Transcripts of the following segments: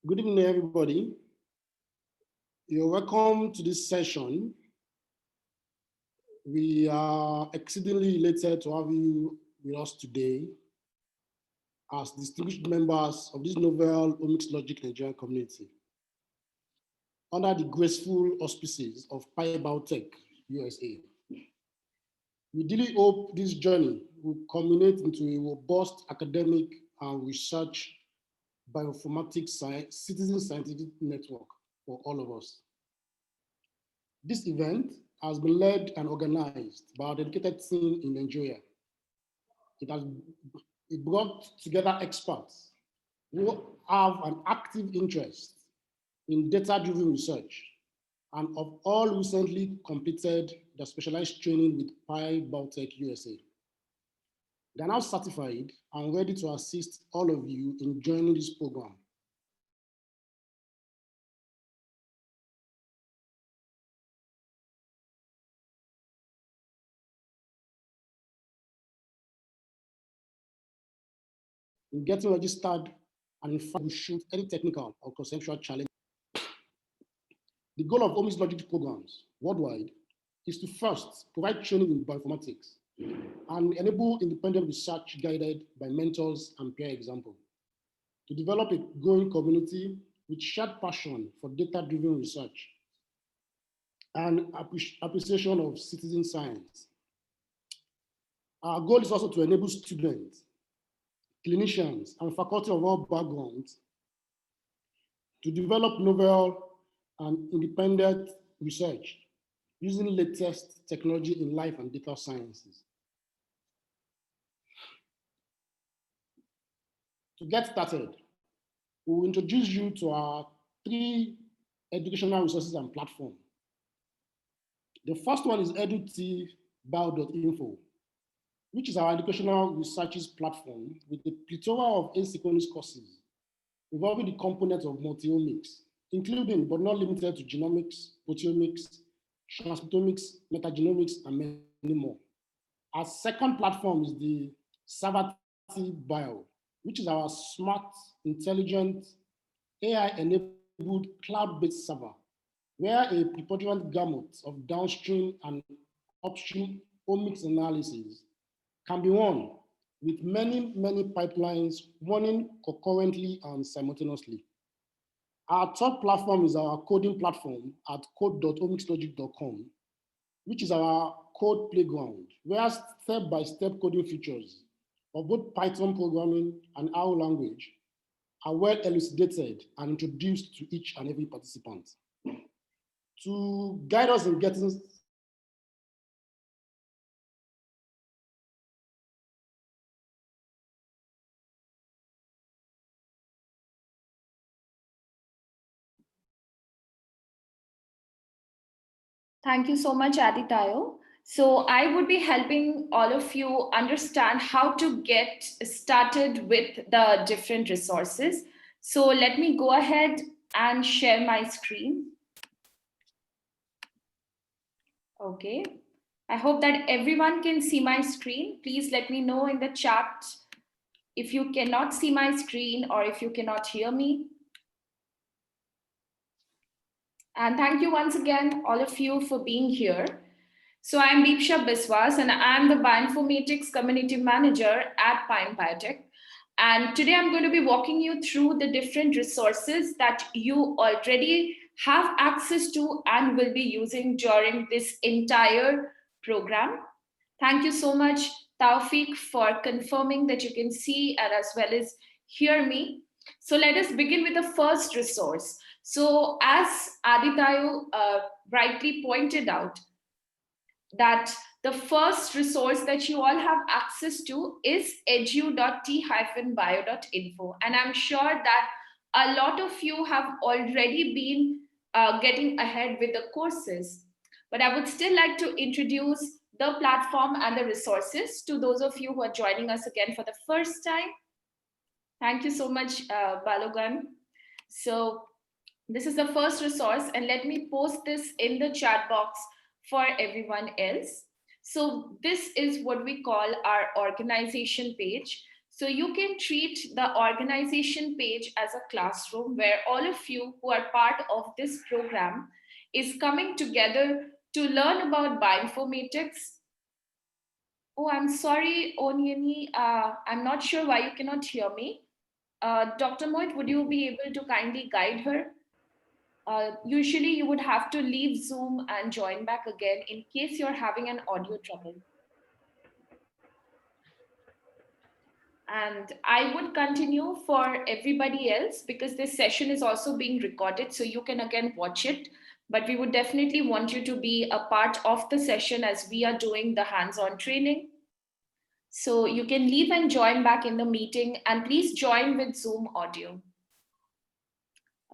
Good evening, everybody. You're welcome to this session. We are exceedingly elated to have you with us today as distinguished members of this novel Omicslogic Nigerian community under the graceful auspices of Pi Biotech USA. We dearly hope this journey will culminate into a robust academic and research bioinformatics citizen scientific network for all of us. This event has been led and organized by a dedicated team in Nigeria. It brought together experts who have an active interest in data-driven research and have all recently completed the specialized training with Pi Biotech USA. They are now certified and ready to assist all of you in joining this program. In getting registered and in fact, we shoot any technical or conceptual challenge. The goal of Omicslogic programs worldwide is to first provide training in bioinformatics and enable independent research guided by mentors and peer example, to develop a growing community with shared passion for data-driven research and appreciation of citizen science. Our goal is also to enable students, clinicians, and faculty of all backgrounds to develop novel and independent research using latest technology in life and data sciences. To get started, we will introduce you to our 3 educational resources and platforms. The first one is edutvio.info, which is our educational researches platform with a plethora of asynchronous courses involving the components of multi-omics, including but not limited to genomics, proteomics, transcriptomics, metagenomics, and many more. Our second platform is the Savati Bio, which is our smart, intelligent, AI-enabled cloud-based server, where a preponderant gamut of downstream and upstream omics analysis can be run with many pipelines running concurrently and simultaneously. Our third platform is our coding platform at code.omicslogic.com, which is our code playground, where step-by-step coding features of both Python programming and our language are well elucidated and introduced to each and every participant. To guide us in getting Thank you so much, Aditayo. So I would be helping all of you understand how to get started with the different resources. So let me go ahead and share my screen. Okay. I hope that everyone can see my screen. Please let me know in the chat if you cannot see my screen or if you cannot hear me. And thank you once again, all of you, for being here. So I'm Deepsha Biswas, and I'm the Bioinformatics Community Manager at Pi Biotech. And today I'm going to be walking you through the different resources that you already have access to and will be using during this entire program. Thank you so much, Taufik, for confirming that you can see and as well as hear me. So let us begin with the first resource. So as Aditayo rightly pointed out, that the first resource that you all have access to is edu.t-bio.info. And I'm sure that a lot of you have already been getting ahead with the courses. But I would still like to introduce the platform and the resources to those of you who are joining us again for the first time. Thank you so much, Balogan. So this is the first resource, and let me post this in the chat box for everyone else. So this is what we call our organization page. So you can treat the organization page as a classroom where all of you who are part of this program is coming together to learn about bioinformatics. Oh, I'm sorry, Onyeni. I'm not sure why you cannot hear me. Dr. Mohit, would you be able to kindly guide her? Usually you would have to leave Zoom and join back again in case you're having an audio trouble. And I would continue for everybody else because this session is also being recorded, so you can again watch it. But we would definitely want you to be a part of the session as we are doing the hands-on training. So you can leave and join back in the meeting, and please join with Zoom audio.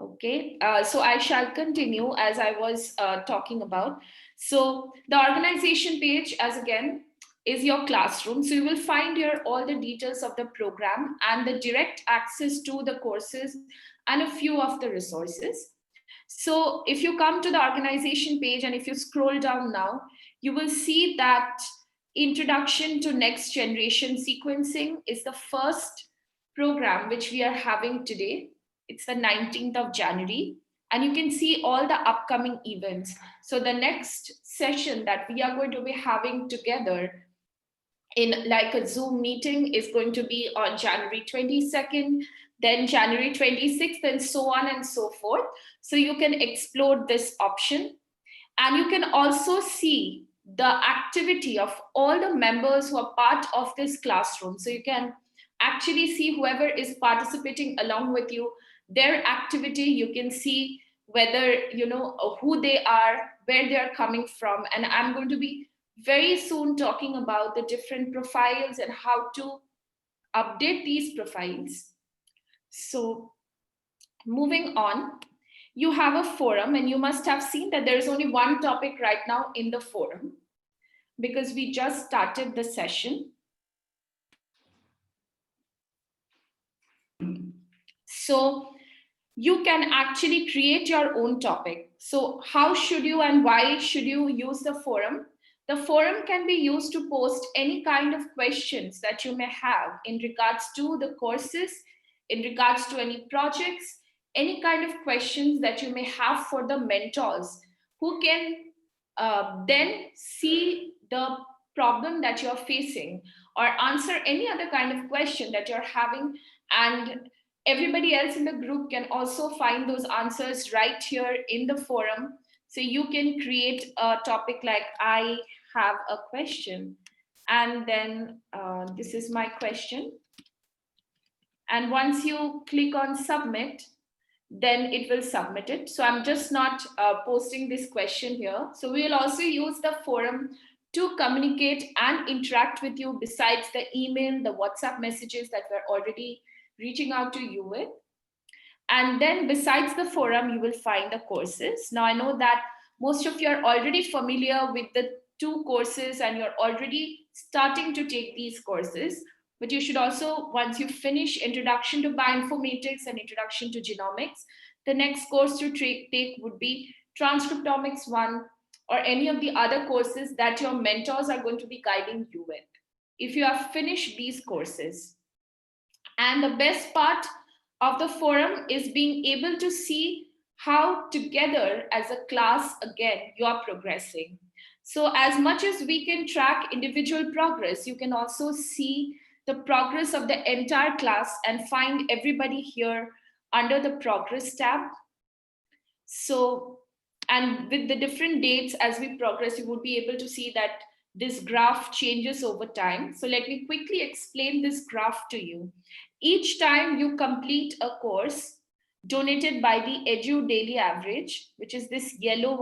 Okay, so I shall continue as I was talking about. So the organization page, as again, is your classroom. So you will find here all the details of the program and the direct access to the courses and a few of the resources. So if you come to the organization page and if you scroll down now, you will see that Introduction to Next Generation Sequencing is the first program which we are having today. It's the 19th of January, and you can see all the upcoming events. So the next session that we are going to be having together in like a Zoom meeting is going to be on January 22nd, then January 26th, and so on and so forth. So you can explore this option. And you can also see the activity of all the members who are part of this classroom. So you can actually see whoever is participating along with you, their activity. You can see whether, you know, who they are, where they are coming from. And I'm going to be very soon talking about the different profiles and how to update these profiles. So moving on, you have a forum, and you must have seen that there is only one topic right now in the forum because we just started the session. So you can actually create your own topic. So how should you and why should you use the forum? The forum can be used to post any kind of questions that you may have in regards to the courses, in regards to any projects, any kind of questions that you may have for the mentors who can then see the problem that you're facing or answer any other kind of question that you're having, and everybody else in the group can also find those answers right here in the forum. So you can create a topic like I have a question, and then this is my question, and once you click on submit, then it will submit it. So I'm just not posting this question here. So we will also use the forum to communicate and interact with you besides the email, the WhatsApp messages that we're already reaching out to you with. And then besides the forum, you will find the courses. Now I know that most of you are already familiar with the two courses and you're already starting to take these courses. But you should also, once you finish Introduction to Bioinformatics and Introduction to Genomics, the next course to take would be Transcriptomics 1 or any of the other courses that your mentors are going to be guiding you with, if you have finished these courses. And the best part of the forum is being able to see how together as a class, again, you are progressing. So as much as we can track individual progress, you can also see the progress of the entire class and find everybody here under the progress tab. So, and with the different dates as we progress, you would be able to see that this graph changes over time. So let me quickly explain this graph to you. Each time you complete a course donated by the Edu Daily Average, which is this yellow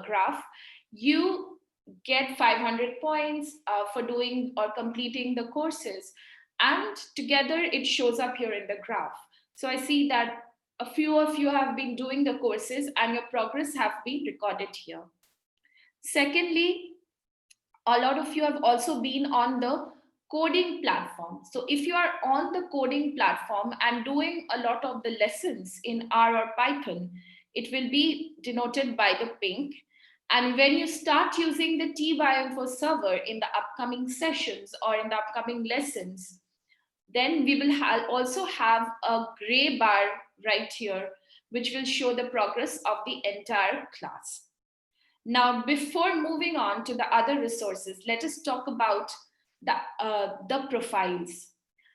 graph, you get 500 points for doing or completing the courses. And together it shows up here in the graph. So I see that a few of you have been doing the courses and your progress have been recorded here. Secondly, a lot of you have also been on the coding platform. So if you are on the coding platform and doing a lot of the lessons in R or Python, it will be denoted by the pink. And when you start using the tBioinfo server in the upcoming sessions or in the upcoming lessons, Then we will also have a gray bar right here, which will show the progress of the entire class. Now, before moving on to the other resources, let us talk about the profiles.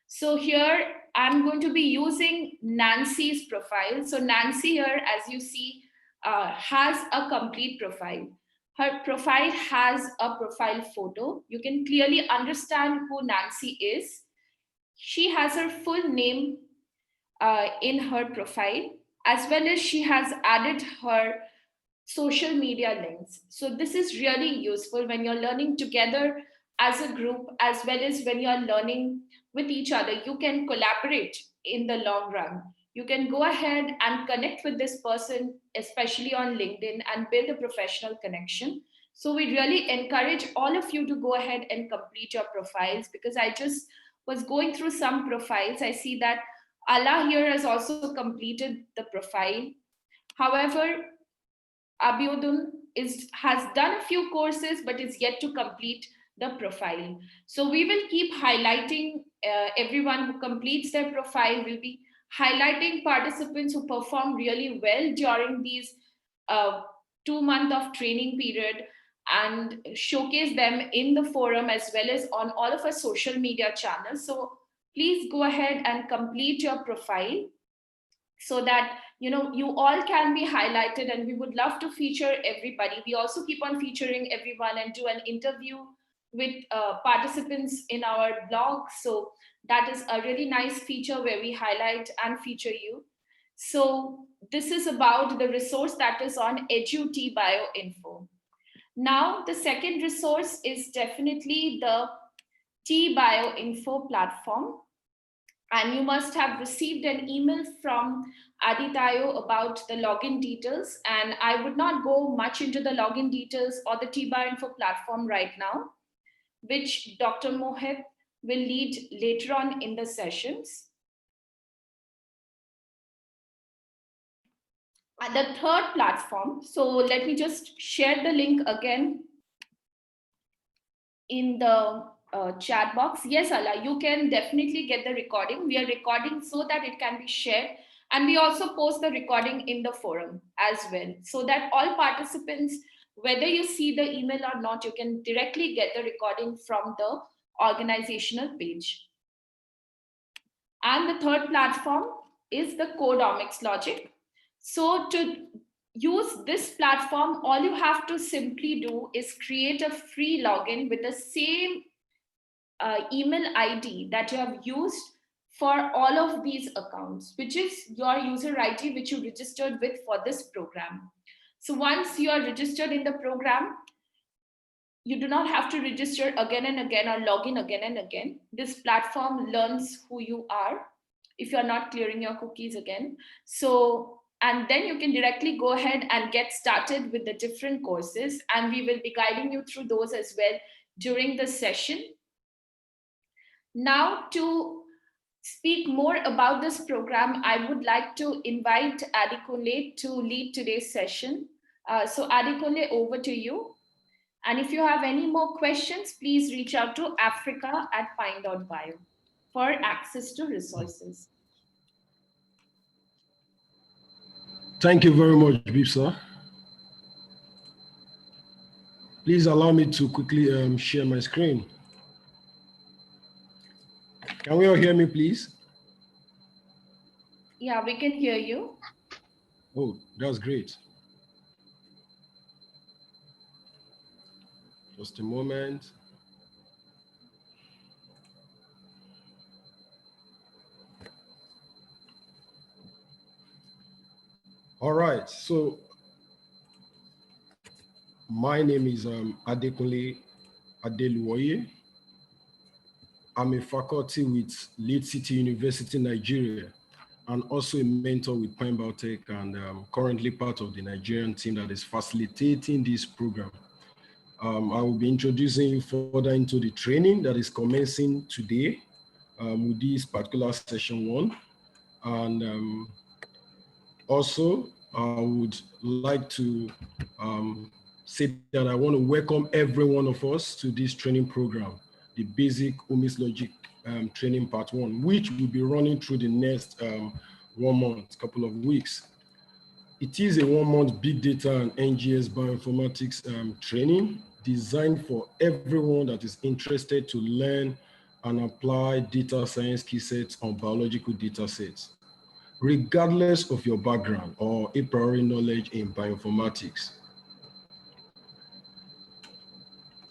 So here, I'm going to be using Nancy's profile. So Nancy here, as you see, has a complete profile. Her profile has a profile photo. You can clearly understand who Nancy is. She has her full name in her profile, as well as she has added her social media links. So this is really useful when you're learning together as a group, as well as when you're learning with each other. You can collaborate in the long run. You can go ahead and connect with this person, especially on LinkedIn, and build a professional connection. So we really encourage all of you to go ahead and complete your profiles, because I just was going through some profiles. I see that Allah here has also completed the profile. However, Abiodun has done a few courses but is yet to complete the profile. So we will keep highlighting everyone who completes their profile. We'll be highlighting participants who perform really well during these 2 months of training period, and showcase them in the forum as well as on all of our social media channels. So please go ahead and complete your profile, so that you all can be highlighted, and we would love to feature everybody. We also keep on featuring everyone and do an interview with participants in our blog. So that is a really nice feature where we highlight and feature you. So this is about the resource that is on EduTBio info. Now the second resource is definitely the TBio info platform, and you must have received an email from Aditayo about the login details. And I would not go much into the login details or the TBio info platform right now, which Dr. Mohit will lead later on in the sessions. And the third platform, so let me just share the link again in the chat box. Yes, Allah, you can definitely get the recording. We are recording so that it can be shared. And we also post the recording in the forum as well, so that all participants, whether you see the email or not, you can directly get the recording from the organizational page. And the third platform is the code Omicslogic. So to use this platform, all you have to simply do is create a free login with the same email ID that you have used for all of these accounts, which is your user ID which you registered with for this program. So once you are registered in the program, you do not have to register again and again or log in again and again. This platform learns who you are if you're not clearing your cookies again. So, and then you can directly go ahead and get started with the different courses, and we will be guiding you through those as well during the session. Now, to speak more about this program, I would like to invite Adekunle to lead today's session. So Adekunle, over to you. And if you have any more questions, please reach out to africa@pine.bio for access to resources. Thank you very much, Bipsa. Please allow me to quickly share my screen. Can we all hear me, please? Yeah, we can hear you. Oh, that's great. Just a moment. All right, so my name is Adekunle Adeluoye. I'm a faculty with Lead City University, Nigeria, and also a mentor with Pine Biotech, and currently part of the Nigerian team that is facilitating this program. I will be introducing you further into the training that is commencing today with this particular session 1. And also, I would like to say that I want to welcome every one of us to this training program, the basic Omicslogic training part 1, which will be running through the next 1 month, couple of weeks. It is a 1-month big data and NGS bioinformatics training designed for everyone that is interested to learn and apply data science key sets on biological data sets, regardless of your background or a priori knowledge in bioinformatics.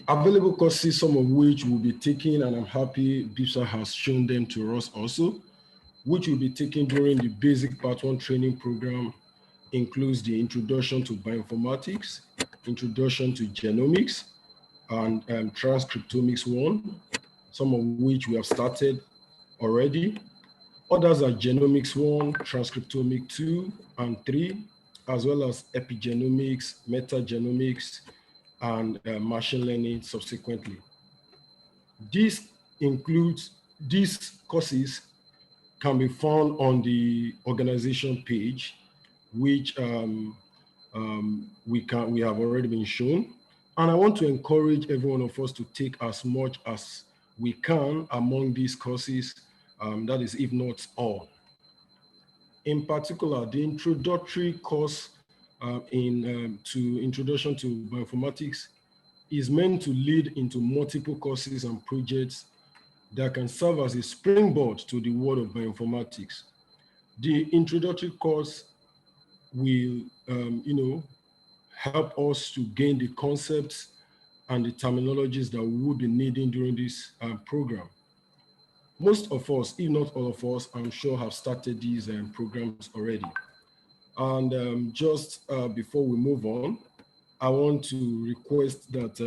Available courses, some of which will be taken, and I'm happy BIPSA has shown them to us also, which will be taken during the basic part 1 training program, includes the introduction to bioinformatics, introduction to genomics, and transcriptomics 1, some of which we have started already. Others are genomics 1, transcriptomics 2 and 3, as well as epigenomics, metagenomics, and machine learning subsequently. These courses can be found on the organization page, which we have already been shown. And I want to encourage every one of us to take as much as we can among these courses, that is, if not all. In particular, the introductory course to Introduction to Bioinformatics is meant to lead into multiple courses and projects that can serve as a springboard to the world of bioinformatics. The introductory course will, help us to gain the concepts and the terminologies that we will be needing during this program. Most of us, if not all of us, I'm sure have started these programs already. And just before we move on, I want to request that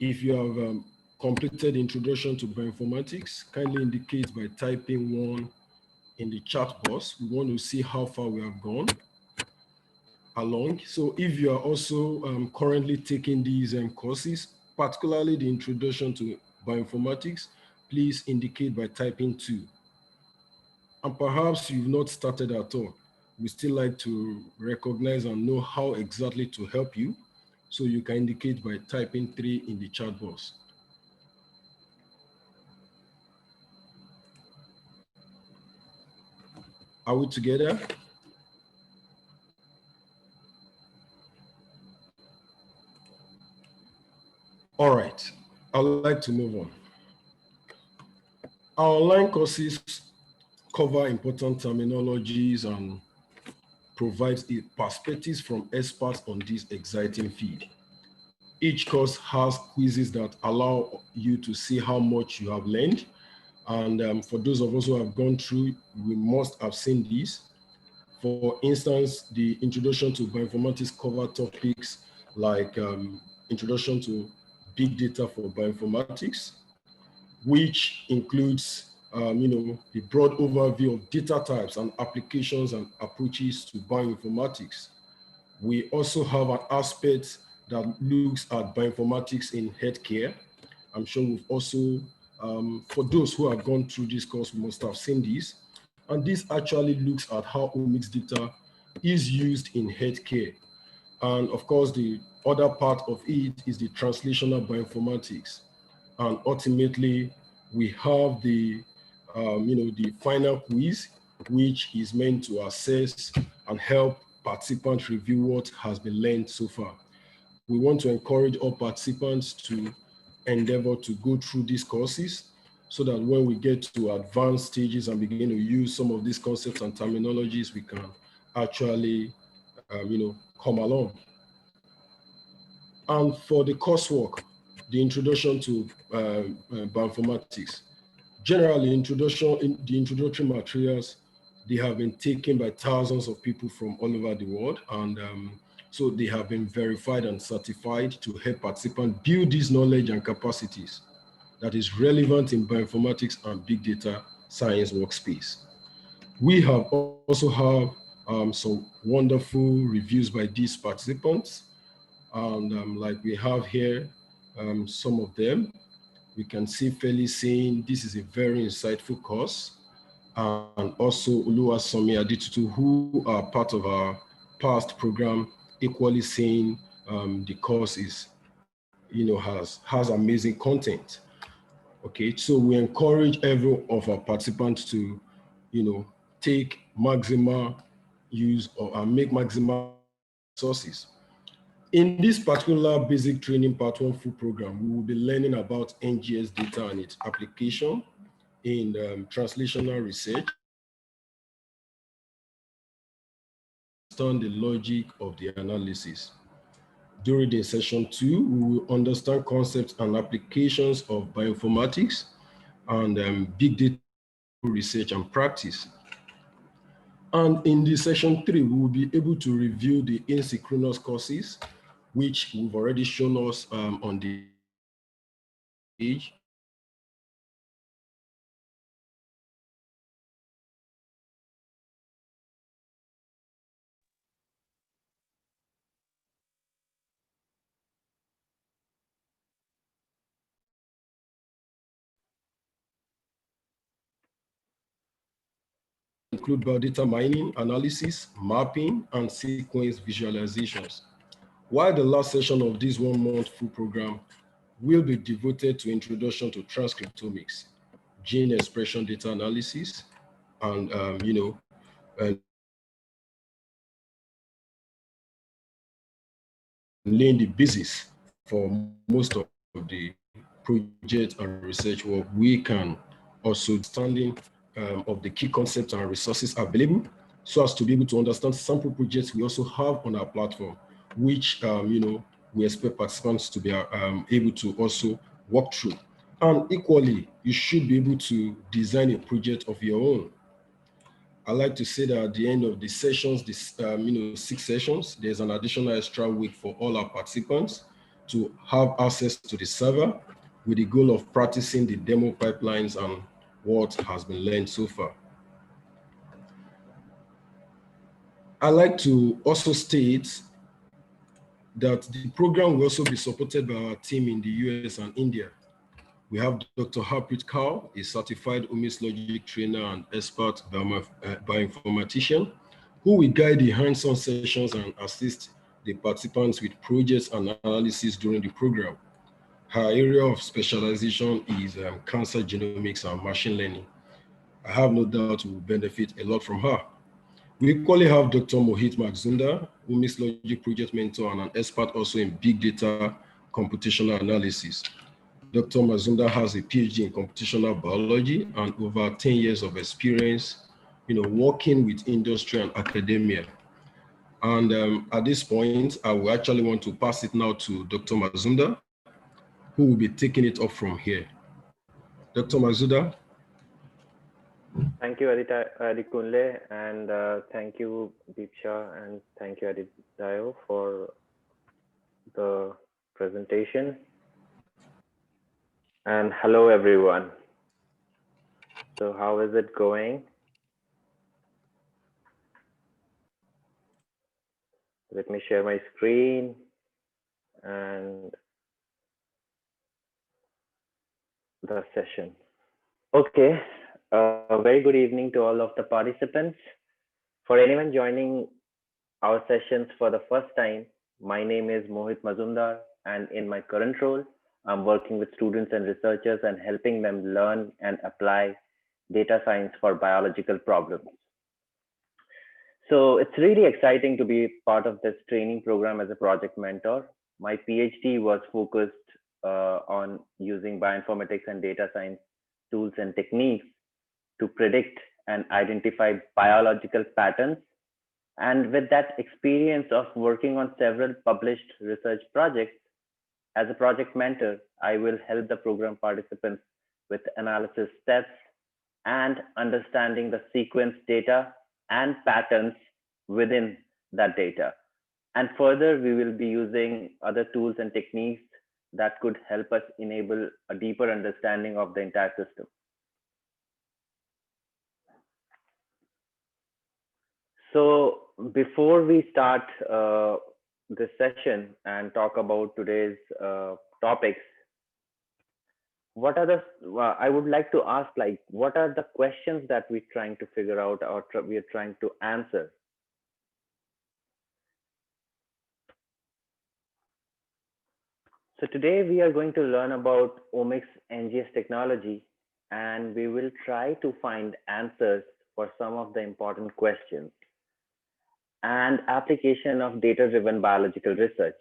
if you have completed the Introduction to Bioinformatics, kindly indicate by typing 1 in the chat box. We want to see how far we have gone along. So if you are also currently taking these courses, particularly the Introduction to Bioinformatics, please indicate by typing 2. And perhaps you've not started at all. We still like to recognize and know how exactly to help you. So you can indicate by typing 3 in the chat box. Are we together? All right, I'd like to move on. Our online courses cover important terminologies and provides perspectives from experts on this exciting field. Each course has quizzes that allow you to see how much you have learned. And for those of us who have gone through, we must have seen these. For instance, the Introduction to Bioinformatics cover topics like Introduction to Big Data for Bioinformatics, which includes the broad overview of data types and applications and approaches to bioinformatics. We also have an aspect that looks at bioinformatics in healthcare. I'm sure we've also, for those who have gone through this course, we must have seen this. And this actually looks at how omics data is used in healthcare. And of course, the other part of it is the translational bioinformatics. And ultimately, we have the final quiz, which is meant to assess and help participants review what has been learned so far. We want to encourage all participants to endeavor to go through these courses so that when we get to advanced stages and begin to use some of these concepts and terminologies, we can actually, come along. And for the coursework, the Introduction to Bioinformatics, generally, the introductory materials, they have been taken by thousands of people from all over the world. And so they have been verified and certified to help participants build this knowledge and capacities that is relevant in bioinformatics and big data science workspace. We have also have some wonderful reviews by these participants. And like we have here, some of them. We can see Feli saying this is a very insightful course. And also Oluwasomi Aditutu, who are part of our past program, equally saying the course is, has amazing content. Okay, so we encourage every of our participants to, take maximal use or make maximal sources. In this particular basic training part one full program, we will be learning about NGS data and its application in translational research, understand the logic of the analysis. During the session 2, we will understand concepts and applications of bioinformatics and big data research and practice. And in the session 3, we will be able to review the asynchronous courses, which we've already shown us on the page. Include biodata mining, analysis, mapping, and sequence visualizations. While the last session of this 1 month full program will be devoted to introduction to transcriptomics, gene expression data analysis, and laying the basis for most of the project and research work. We can also understanding of the key concepts and resources available so as to be able to understand sample projects we also have on our platform, which we expect participants to be able to also walk through. And equally, you should be able to design a project of your own. I like to say that at the end of the sessions, 6 sessions, there's an additional extra week for all our participants to have access to the server with the goal of practicing the demo pipelines and what has been learned so far. I like to also state that the program will also be supported by our team in the US and India. We have Dr. Harpreet Kaur, a certified Omicslogic trainer and expert bioinformatician, who will guide the hands-on sessions and assist the participants with projects and analysis during the program. Her area of specialization is cancer genomics and machine learning. I have no doubt we will benefit a lot from her. We equally have Dr. Mohit Magzunda, Omicslogic project mentor and an expert also in big data computational analysis. Dr. Mazunda has a PhD in computational biology and over 10 years of experience, working with industry and academia. And at this point, I will actually want to pass it now to Dr. Mazunda, who will be taking it up from here. Dr. Mazunda. Thank you, Adikunle, and thank you, Deepsha, and thank you, Adidayo, for the presentation. And hello, everyone. So how is it going? Let me share my screen and the session. Okay, very good evening to all of the participants. For anyone joining our sessions for the first time, my name is Mohit Mazumdar, and in my current role, I'm working with students and researchers and helping them learn and apply data science for biological problems. So it's really exciting to be part of this training program as a project mentor. My PhD was focused on using bioinformatics and data science tools and techniques to predict and identify biological patterns. And with that experience of working on several published research projects, as a project mentor, I will help the program participants with analysis steps and understanding the sequence data and patterns within that data. And further, we will be using other tools and techniques that could help us enable a deeper understanding of the entire system. So before we start this session and talk about today's topics, what are the, I would like to ask, like, what are the questions that we're trying to figure out or we are trying to answer? So today we are going to learn about omics NGS technology, and we will try to find answers for some of the important questions and application of data-driven biological research.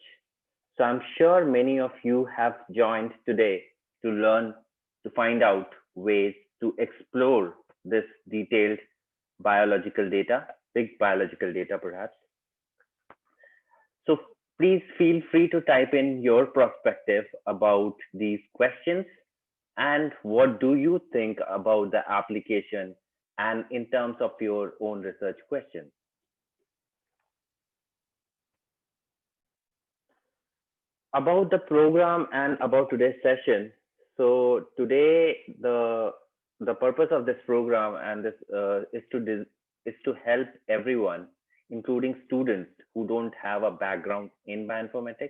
So I'm sure many of you have joined today to learn, to find out ways to explore this detailed biological data, big biological data perhaps. So please feel free to type in your perspective about these questions and what do you think about the application and in terms of your own research questions. About the program and about today's session. So today the purpose of this program and this is to help everyone, including students who don't have a background in bioinformatics,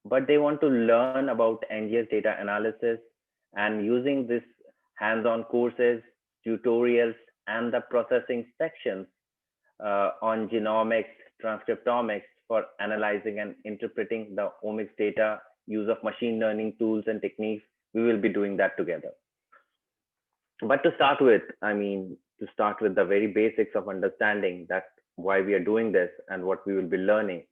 but they want to learn about NGS data analysis and using this hands-on courses, tutorials, and the processing sections on genomics, transcriptomics for analyzing and interpreting the omics data, use of machine learning tools and techniques. We will be doing that together. But to start with, to start with the very basics of understanding that why we are doing this and what we will be learning.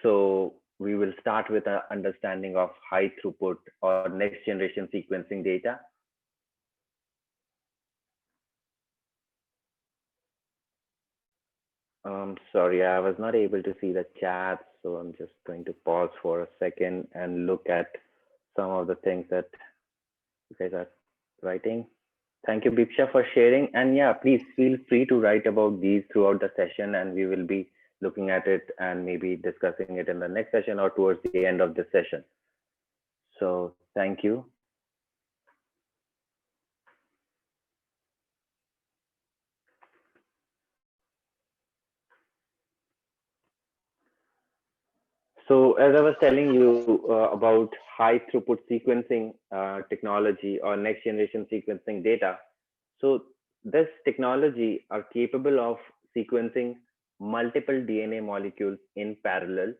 So we will start with an understanding of high throughput or next generation sequencing data. Sorry, I was not able to see the chat, so I'm just going to pause for a second and look at some of the things that you guys are writing. Thank you, Bipsha, for sharing. And yeah, please feel free to write about these throughout the session, and we will be looking at it and maybe discussing it in the next session or towards the end of this session. So thank you. So as I was telling you about high throughput sequencing technology or next generation sequencing data. So this technology are capable of sequencing multiple DNA molecules in parallel,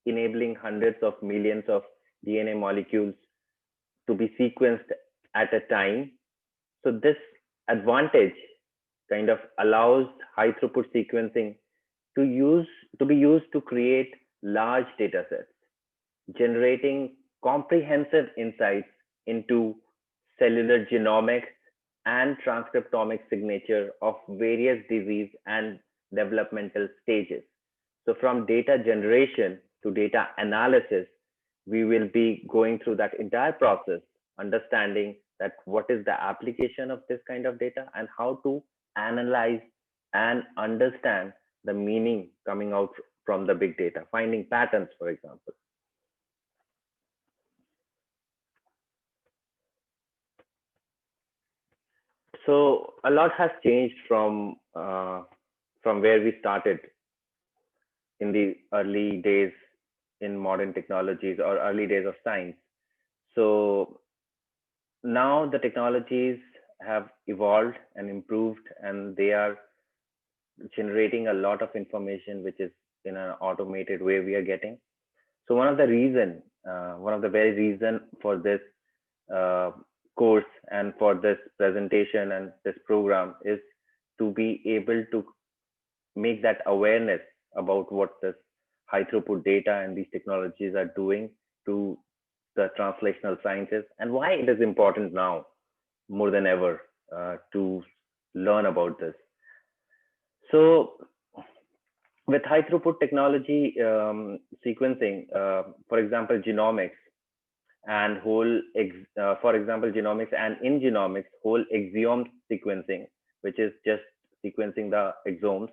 enabling hundreds of millions of DNA molecules to be sequenced at a time. So this advantage kind of allows high throughput sequencing to be used to create large data sets, generating comprehensive insights into cellular genomics and transcriptomic signature of various disease and developmental stages. So from data generation to data analysis, we will be going through that entire process, understanding that what is the application of this kind of data and how to analyze and understand the meaning coming out from the big data, finding patterns, for example. So a lot has changed from where we started in the early days in modern technologies or early days of science. So now the technologies have evolved and improved, and they are generating a lot of information, which is in an automated way we are getting. So one of the very reason for this course and for this presentation and this program is to be able to make that awareness about what this high throughput data and these technologies are doing to the translational sciences and why it is important now more than ever to learn about this. So with high throughput technology sequencing, for example, genomics and genomics and in genomics, whole exome sequencing, which is just sequencing the exomes,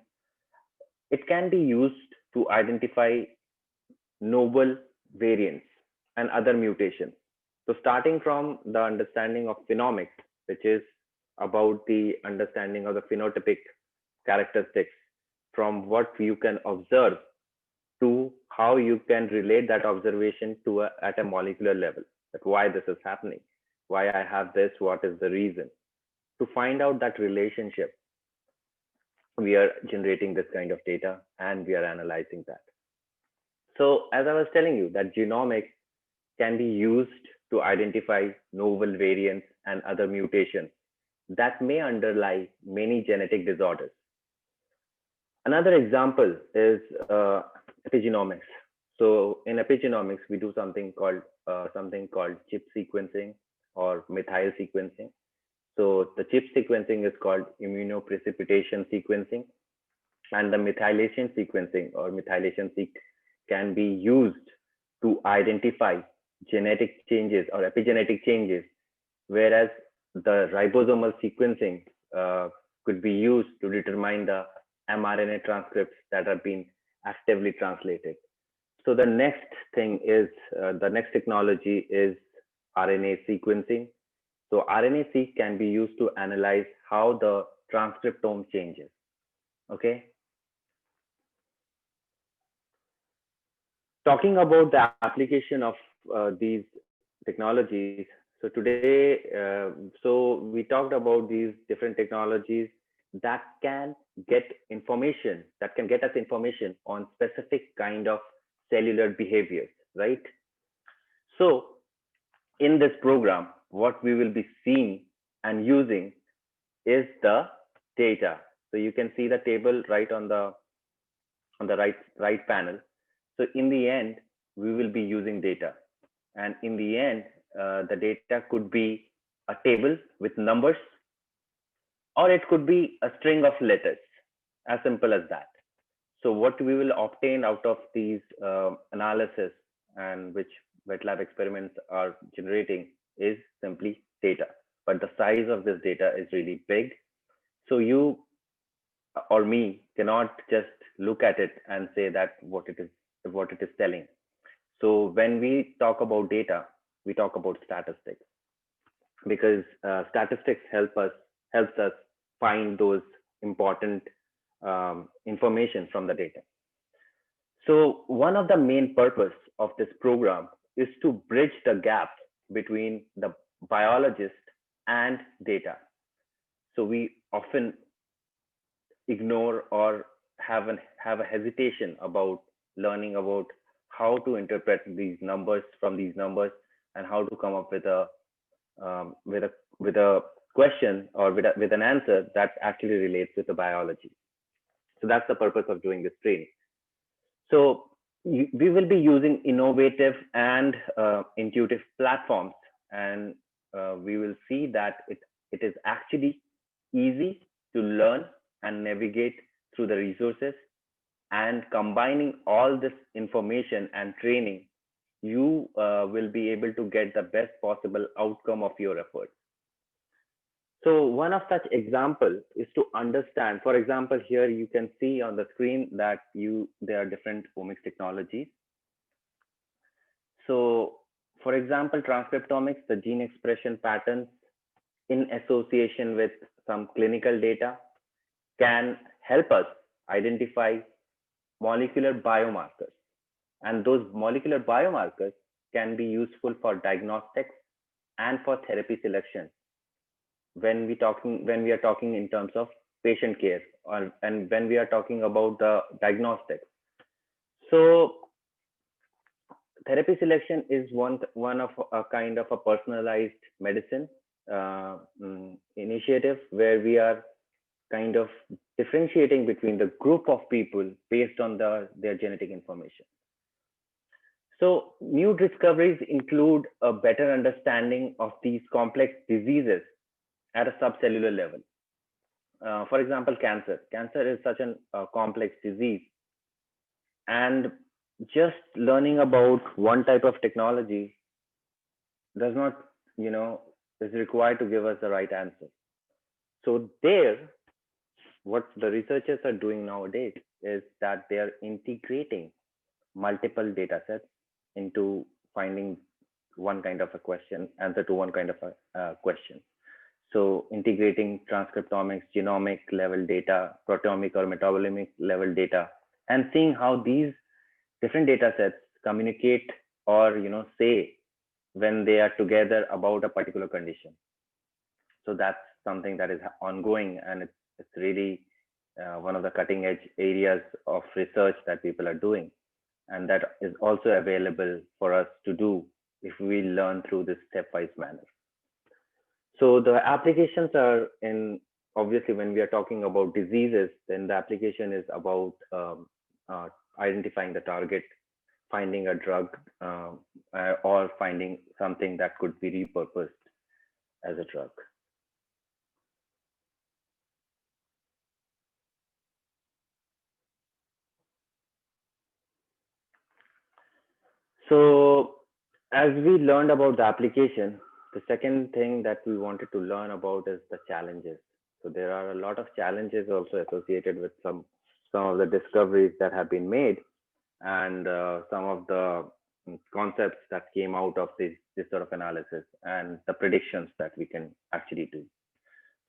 it can be used to identify novel variants and other mutations. So starting from the understanding of phenomics, which is about the understanding of the phenotypic characteristics from what you can observe to how you can relate that observation to at a molecular level, that why this is happening, why I have this, what is the reason. To find out that relationship, we are generating this kind of data and we are analyzing that. So as I was telling you, that genomics can be used to identify novel variants and other mutations that may underlie many genetic disorders. Another example is epigenomics. So in epigenomics, we do something called chip sequencing or methyl sequencing. So the chip sequencing is called immunoprecipitation sequencing, and the methylation sequencing or methylation-seq can be used to identify genetic changes or epigenetic changes, whereas the ribosomal sequencing could be used to determine the mRNA transcripts that are being actively translated. So the next thing is, the next technology is RNA sequencing. So RNA-seq can be used to analyze how the transcriptome changes. Okay. Talking about the application of these technologies. So today, so we talked about these different technologies that can get information, that can get us information on specific kind of cellular behaviors, right? So in this program, what we will be seeing and using is the data. So you can see the table right on the right panel. So in the end, we will be using data, and in the end, the data could be a table with numbers, or it could be a string of letters, as simple as that. So what we will obtain out of these analysis and which wet lab experiments are generating is simply data. But the size of this data is really big. So you or me cannot just look at it and say that what it is telling. So when we talk about data, we talk about statistics, because statistics helps us find those important information from the data. So one of the main purpose of this program is to bridge the gap between the biologist and data. So we often ignore or have a hesitation about learning about how to interpret these numbers from these numbers, and how to come up with a question or with an answer that actually relates with the biology. So that's the purpose of doing this training. So we will be using innovative and intuitive platforms, and we will see that it is actually easy to learn and navigate through the resources. And combining all this information and training, you will be able to get the best possible outcome of your efforts. So one of such example is to understand, for example, here you can see on the screen that there are different omics technologies. So for example, transcriptomics, the gene expression patterns in association with some clinical data can help us identify molecular biomarkers. And those molecular biomarkers can be useful for diagnostics and for therapy selection when we are talking in terms of patient care, and when we are talking about the diagnostics. So therapy selection is one of a kind of a personalized medicine initiative, where we are kind of differentiating between the group of people based on their genetic information. So new discoveries include a better understanding of these complex diseases at a subcellular level. For example, cancer. Cancer is such a complex disease, and just learning about one type of technology does not, is required to give us the right answer. So what the researchers are doing nowadays is that they are integrating multiple data sets into finding one kind of a question, answer to one kind of a question. So integrating transcriptomics, genomic level data, proteomic or metabolomic level data, and seeing how these different data sets communicate or say when they are together about a particular condition. So that's something that is ongoing, and it's really one of the cutting edge areas of research that people are doing, and that is also available for us to do if we learn through this stepwise manner. So the applications are in, obviously when we are talking about diseases, then the application is about identifying the target, finding a drug, or finding something that could be repurposed as a drug. So as we learned about the application, the second thing that we wanted to learn about is the challenges. So there are a lot of challenges also associated with some of the discoveries that have been made, and some of the concepts that came out of this sort of analysis and the predictions that we can actually do.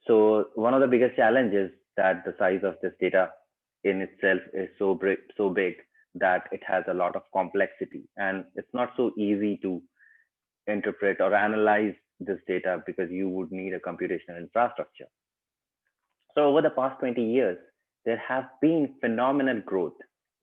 So one of the biggest challenges that the size of this data in itself is so big that it has a lot of complexity, and it's not so easy to interpret or analyze this data because you would need a computational infrastructure. So over the past 20 years, there have been phenomenal growth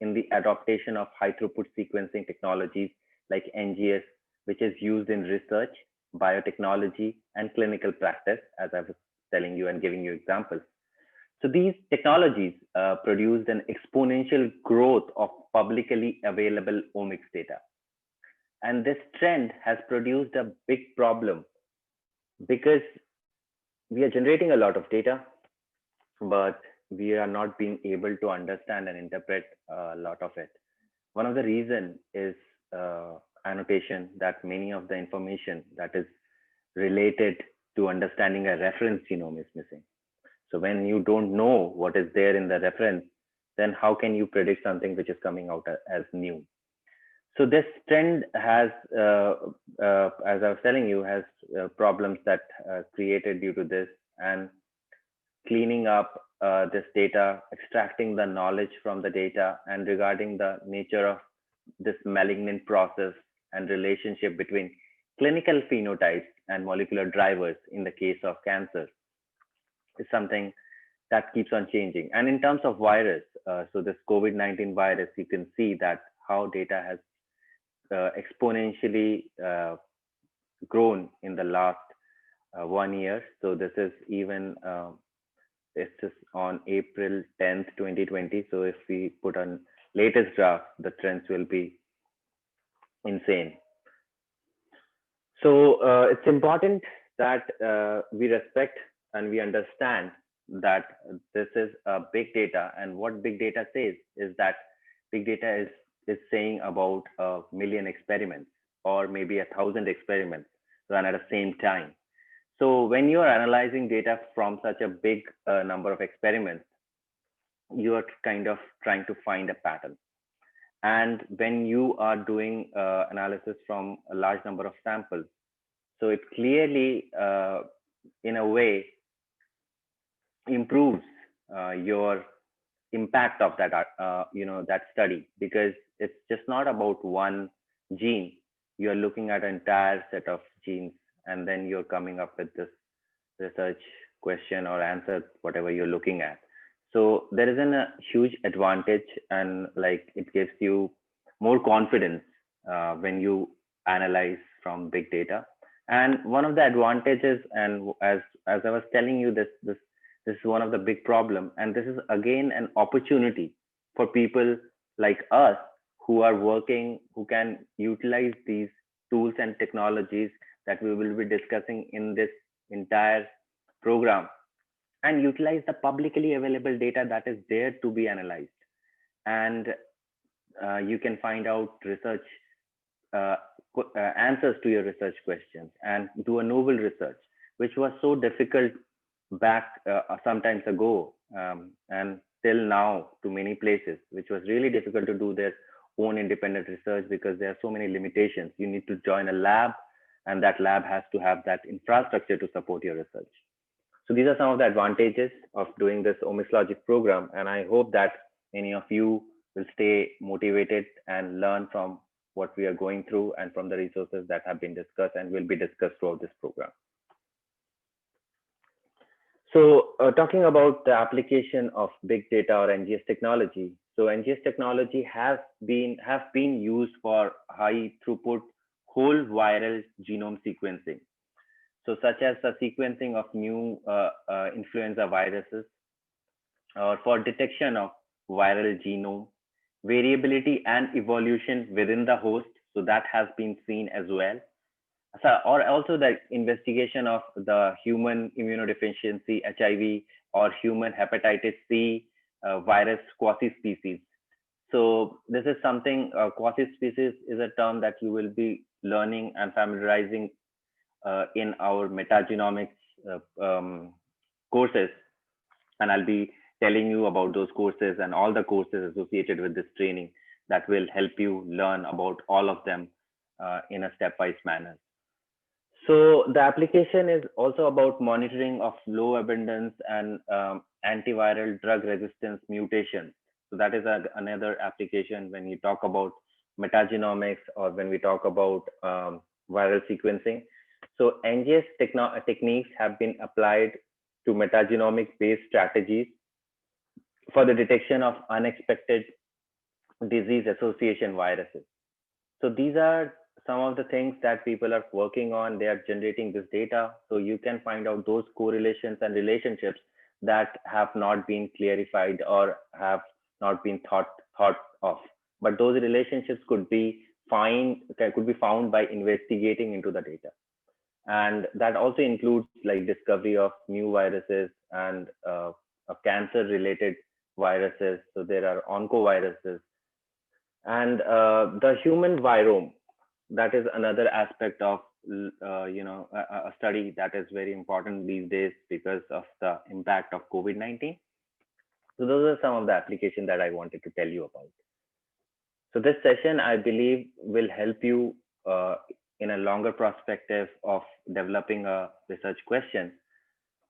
in the adaptation of high throughput sequencing technologies like NGS, which is used in research, biotechnology, and clinical practice, as I was telling you and giving you examples. So these technologies produced an exponential growth of publicly available omics data. And this trend has produced a big problem because we are generating a lot of data, but we are not being able to understand and interpret a lot of it. One of the reasons is annotation, that many of the information that is related to understanding a reference genome is missing. So when you don't know what is there in the reference, then how can you predict something which is coming out as new? So this trend has, as I was telling you, has problems that created due to this, and cleaning up this data, extracting the knowledge from the data, and regarding the nature of this malignant process and relationship between clinical phenotypes and molecular drivers in the case of cancer is something that keeps on changing. And in terms of virus, so this COVID-19 virus, you can see that how data has exponentially grown in the last 1 year. So this is even, this is on April 10th, 2020. So if we put on latest graph, the trends will be insane. So it's important that we respect and we understand that this is big data, and what big data says is that big data is saying about 1 million experiments or maybe 1,000 experiments run at the same time. So when you are analyzing data from such a big number of experiments, you are kind of trying to find a pattern. And when you are doing analysis from a large number of samples, so it clearly, in a way, improves your impact of that, that study, because it's just not about one gene. You're looking at an entire set of genes, and then you're coming up with this research question or answer, whatever you're looking at. So there is a huge advantage, and like it gives you more confidence when you analyze from big data. And one of the advantages, and as I was telling you, this is one of the big problem, and this is again an opportunity for people like us who are working, who can utilize these tools and technologies that we will be discussing in this entire program, and utilize the publicly available data that is there to be analyzed. And you can find out research answers to your research questions and do a novel research, which was so difficult back sometimes ago, and till now to many places, which was really difficult to do their own independent research because there are so many limitations. You need to join a lab, and that lab has to have that infrastructure to support your research. So these are some of the advantages of doing this Omicslogic program, and I hope that many of you will stay motivated and learn from what we are going through and from the resources that have been discussed and will be discussed throughout this program. So talking about the application of big data or NGS technology. So NGS technology have been used for high throughput whole viral genome sequencing. So such as the sequencing of new influenza viruses, or for detection of viral genome, variability and evolution within the host. So that has been seen as well. So, or also the investigation of the human immunodeficiency, HIV, or human hepatitis C virus quasi-species. So this is something, quasi-species is a term that you will be learning and familiarizing in our metagenomics courses. And I'll be telling you about those courses and all the courses associated with this training that will help you learn about all of them in a stepwise manner. So the application is also about monitoring of low abundance and antiviral drug resistance mutations. So that is another application when you talk about metagenomics or when we talk about viral sequencing. So NGS techniques have been applied to metagenomic based strategies for the detection of unexpected disease association viruses. So these are some of the things that people are working on. They are generating this data, so you can find out those correlations and relationships that have not been clarified or have not been thought of. But those relationships could be found by investigating into the data, and that also includes like discovery of new viruses and cancer-related viruses. So there are oncoviruses and the human virome. That is another aspect of a study that is very important these days because of the impact of COVID-19. So those are some of the applications that I wanted to tell you about. So this session, I believe, will help you in a longer perspective of developing a research question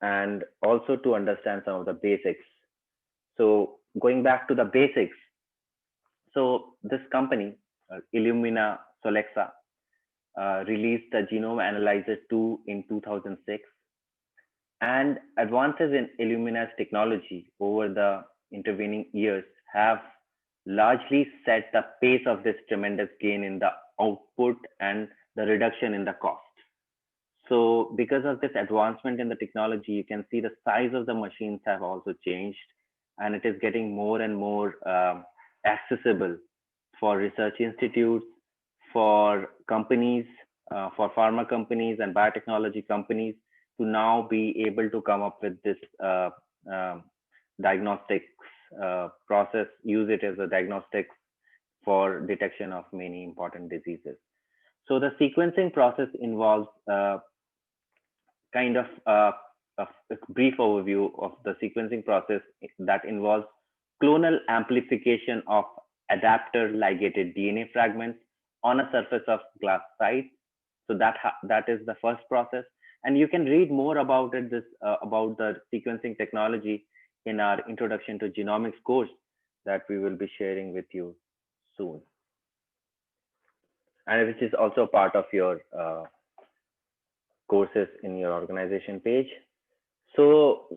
and also to understand some of the basics. So going back to the basics, so this company, Illumina Solexa, released the Genome Analyzer 2 in 2006. And advances in Illumina's technology over the intervening years have largely set the pace of this tremendous gain in the output and the reduction in the cost. So because of this advancement in the technology, you can see the size of the machines have also changed, and it is getting more and more accessible for research institutes, for companies, for pharma companies and biotechnology companies to now be able to come up with this diagnostics process, use it as a diagnostic for detection of many important diseases. So the sequencing process involves kind of a brief overview of the sequencing process that involves clonal amplification of adapter ligated DNA fragments on a surface of glass site. So that is the first process, and you can read more about it about the sequencing technology in our Introduction to Genomics course that we will be sharing with you soon, and which is also part of your courses in your organization page. So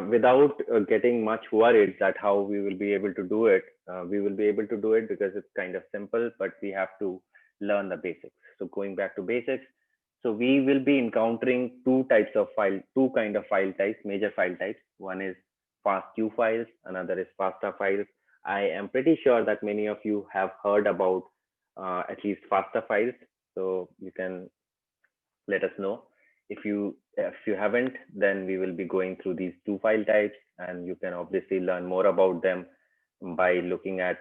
without getting much worried that how we will be able to do it, we will be able to do it because it's kind of simple, but we have to learn the basics. So going back to basics, so we will be encountering two kind of file types, major file types. One is FASTQ files, another is FASTA files. I am pretty sure that many of you have heard about at least FASTA files. So you can let us know. If you haven't, then we will be going through these two file types, and you can obviously learn more about them by looking at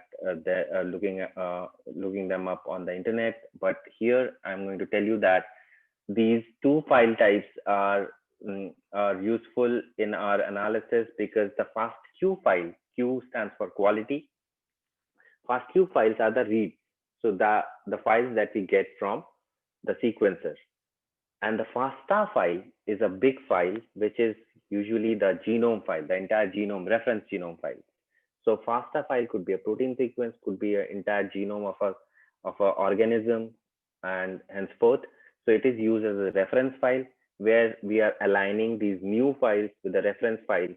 looking them up on the internet. But here I'm going to tell you that these two file types are useful in our analysis because the FASTQ file, Q stands for quality. FASTQ files are the reads, so the files that we get from the sequencer. And the FASTA file is a big file, which is usually the genome file, the entire genome, reference genome file. So FASTA file could be a protein sequence, could be an entire genome of an organism, and henceforth. So it is used as a reference file where we are aligning these new files with the reference files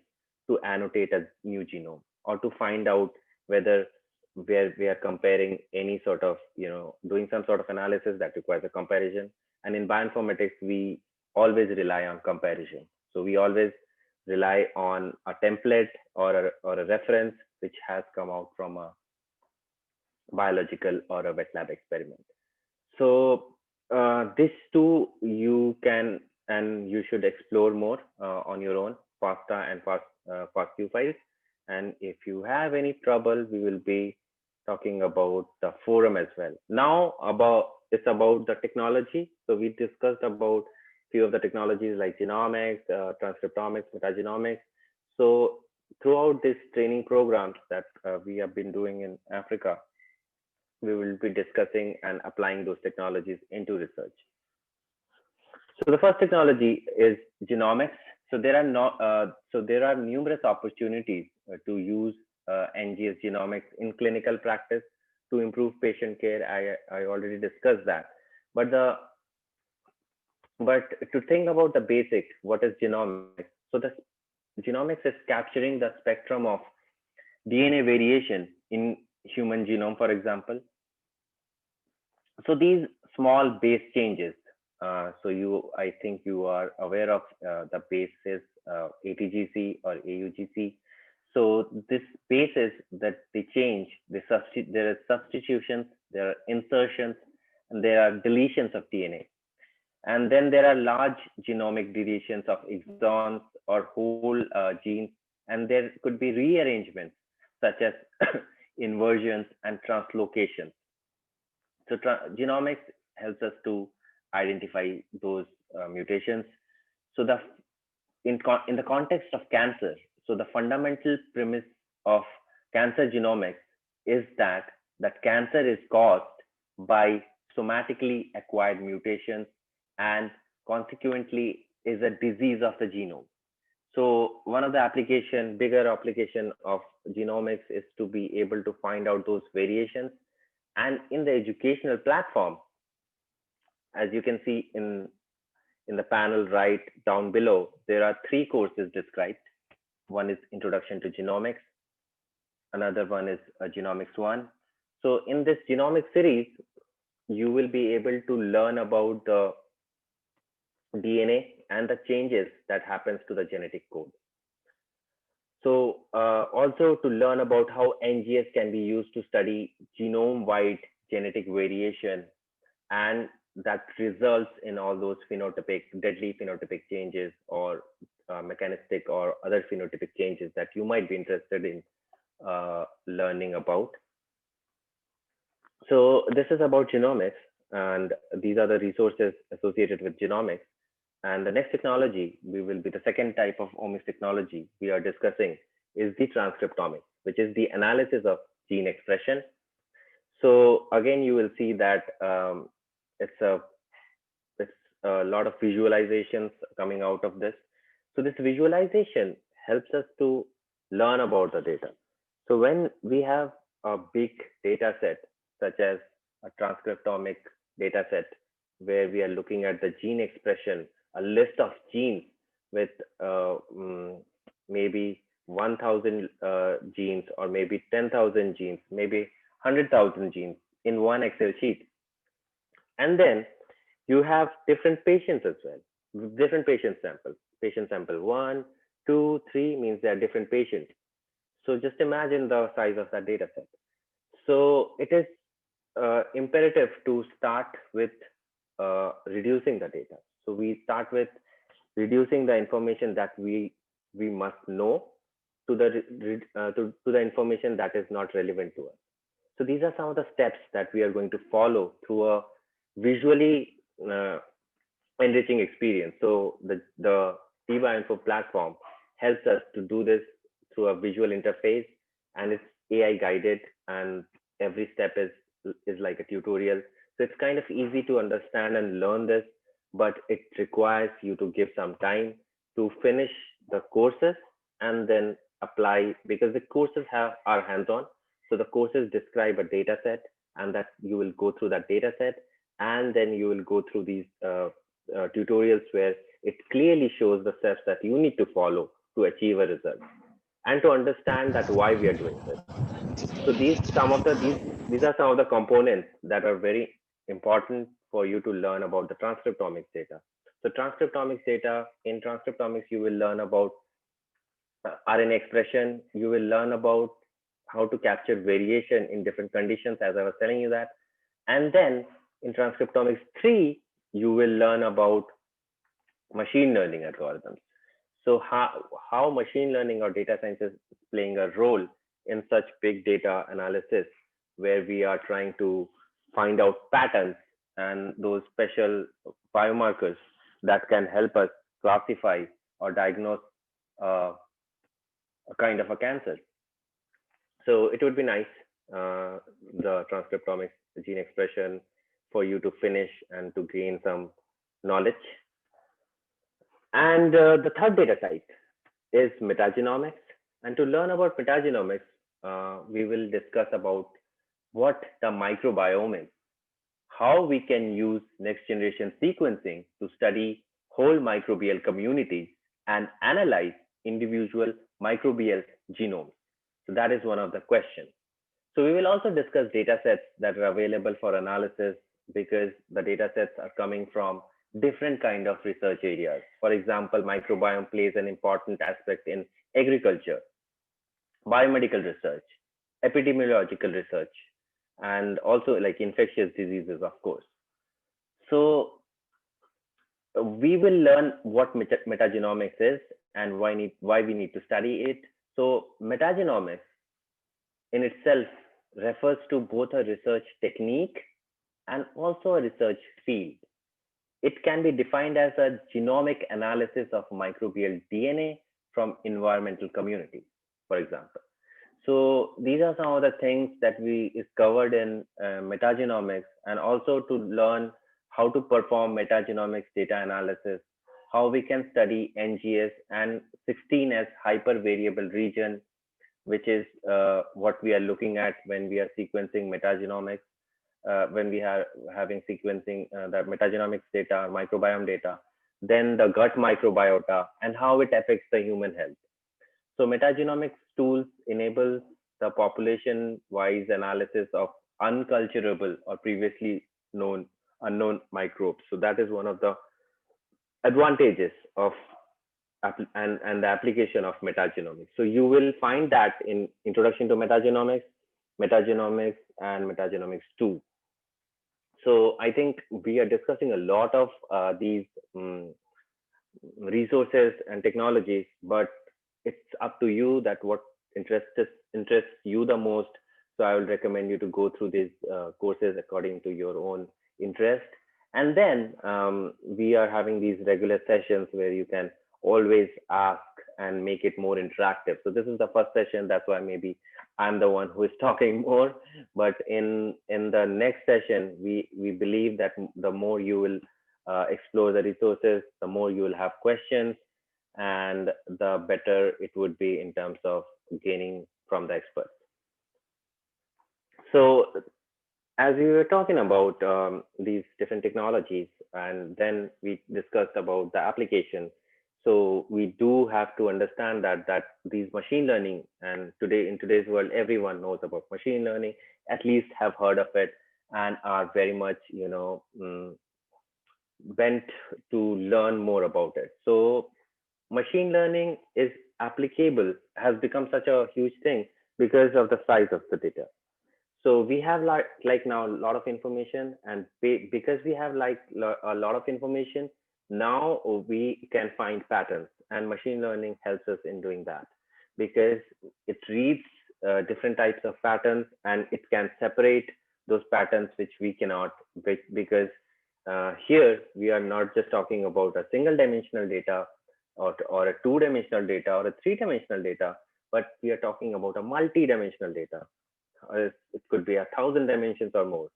to annotate a new genome or to find out whether where we are comparing any sort of, doing some sort of analysis that requires a comparison. And in bioinformatics, we always rely on comparison. So we always rely on a template or a reference which has come out from a biological or a wet lab experiment. So this too you can and you should explore more on your own, FASTA and FASTQ files. And if you have any trouble, we will be talking about the forum as well. Now it's about the technology. So we discussed about few of the technologies like genomics, transcriptomics, metagenomics. So throughout this training programs that we have been doing in Africa, we will be discussing and applying those technologies into research. So the first technology is genomics. So there are numerous opportunities to use NGS genomics in clinical practice to improve patient care. I already discussed that. But to think about the basics, what is genomics? So the genomics is capturing the spectrum of DNA variation in human genome, for example. So these small base changes, I think you are aware of the bases ATGC or AUGC. So this bases that they change, there are substitutions, there are insertions, and there are deletions of DNA. And then there are large genomic deviations of exons or whole genes, and there could be rearrangements such as inversions and translocations. So genomics helps us to identify those mutations. So in the context of cancer, so the fundamental premise of cancer genomics is that cancer is caused by somatically acquired mutations and consequently is a disease of the genome. So one of the bigger application of genomics is to be able to find out those variations. And in the educational platform, as you can see in the panel right down below, there are 3 courses described. One is Introduction to Genomics. Another one is Genomics 1. So in this genomics series, you will be able to learn about the DNA and the changes that happens to the genetic code. So also to learn about how NGS can be used to study genome-wide genetic variation, and that results in all those deadly phenotypic changes or mechanistic or other phenotypic changes that you might be interested in learning about. So this is about genomics, and these are the resources associated with genomics. And the next technology, the second type of omics technology we are discussing is the transcriptomics, which is the analysis of gene expression. So again, you will see that it's a lot of visualizations coming out of this. So this visualization helps us to learn about the data. So when we have a big data set, such as a transcriptomic data set, where we are looking at the gene expression, a list of genes with maybe 1,000 genes, or maybe 10,000 genes, maybe 100,000 genes in one Excel sheet. And then you have different patients as well, different patient samples. Patient sample 1, 2, 3 means they are different patients. So just imagine the size of that data set. So it is imperative to start with reducing the data. So we start with reducing the information that we must know to the information that is not relevant to us. So these are some of the steps that we are going to follow through a visually enriching experience. So the TBioInfo platform helps us to do this through a visual interface, and it's AI guided, and every step is like a tutorial. So it's kind of easy to understand and learn this, but it requires you to give some time to finish the courses and then apply, because the courses are hands-on. So the courses describe a data set, and that you will go through that data set, and then you will go through these tutorials where it clearly shows the steps that you need to follow to achieve a result, and to understand that why we are doing this. So these are some of the components that are very important for you to learn about the transcriptomics data. So transcriptomics data, in transcriptomics, you will learn about RNA expression. You will learn about how to capture variation in different conditions, as I was telling you that. And then in transcriptomics 3, you will learn about machine learning algorithms. So how machine learning or data science is playing a role in such big data analysis, where we are trying to find out patterns and those special biomarkers that can help us classify or diagnose a kind of a cancer. So it would be nice, the transcriptomics gene expression, for you to finish and to gain some knowledge. And the third data type is metagenomics. And to learn about metagenomics, we will discuss about what the microbiome is, how we can use next generation sequencing to study whole microbial communities and analyze individual microbial genomes. So that is one of the questions. So we will also discuss data sets that are available for analysis, because the data sets are coming from different kind of research areas. For example, microbiome plays an important aspect in agriculture, biomedical research, epidemiological research, and also like infectious diseases, of course. So we will learn what metagenomics is and why we need to study it. So metagenomics in itself refers to both a research technique and also a research field. It can be defined as a genomic analysis of microbial DNA from environmental communities, for example. So these are some of the things that is covered in metagenomics, and also to learn how to perform metagenomics data analysis, how we can study NGS and 16S hypervariable region, which is what we are looking at when we are sequencing metagenomics, when we are having sequencing the metagenomics data, microbiome data, then the gut microbiota and how it affects the human health. So metagenomics tools enable the population-wise analysis of unculturable or previously unknown microbes. So that is one of the advantages of and the application of metagenomics. So you will find that in Introduction to Metagenomics, Metagenomics, and Metagenomics 2. So I think we are discussing a lot of these resources and technologies, but it's up to you that what interests you the most. So I will recommend you to go through these courses according to your own interest. And then we are having these regular sessions where you can always ask and make it more interactive. So this is the first session, that's why maybe I'm the one who is talking more. But in the next session, we believe that the more you will explore the resources, the more you will have questions, and the better it would be in terms of gaining from the experts. So as we were talking about these different technologies, and then we discussed about the application. So we do have to understand that these machine learning, and in today's world, everyone knows about machine learning, at least have heard of it, and are very much, bent to learn more about it. So machine learning is applicable, has become such a huge thing because of the size of the data. So we have like now a lot of information, and because we have a lot of information, now we can find patterns, and machine learning helps us in doing that, because it reads different types of patterns, and it can separate those patterns which we cannot, because here we are not just talking about a single dimensional data or a two-dimensional data or a three-dimensional data, but we are talking about a multi-dimensional data. It could be 1,000 dimensions or more,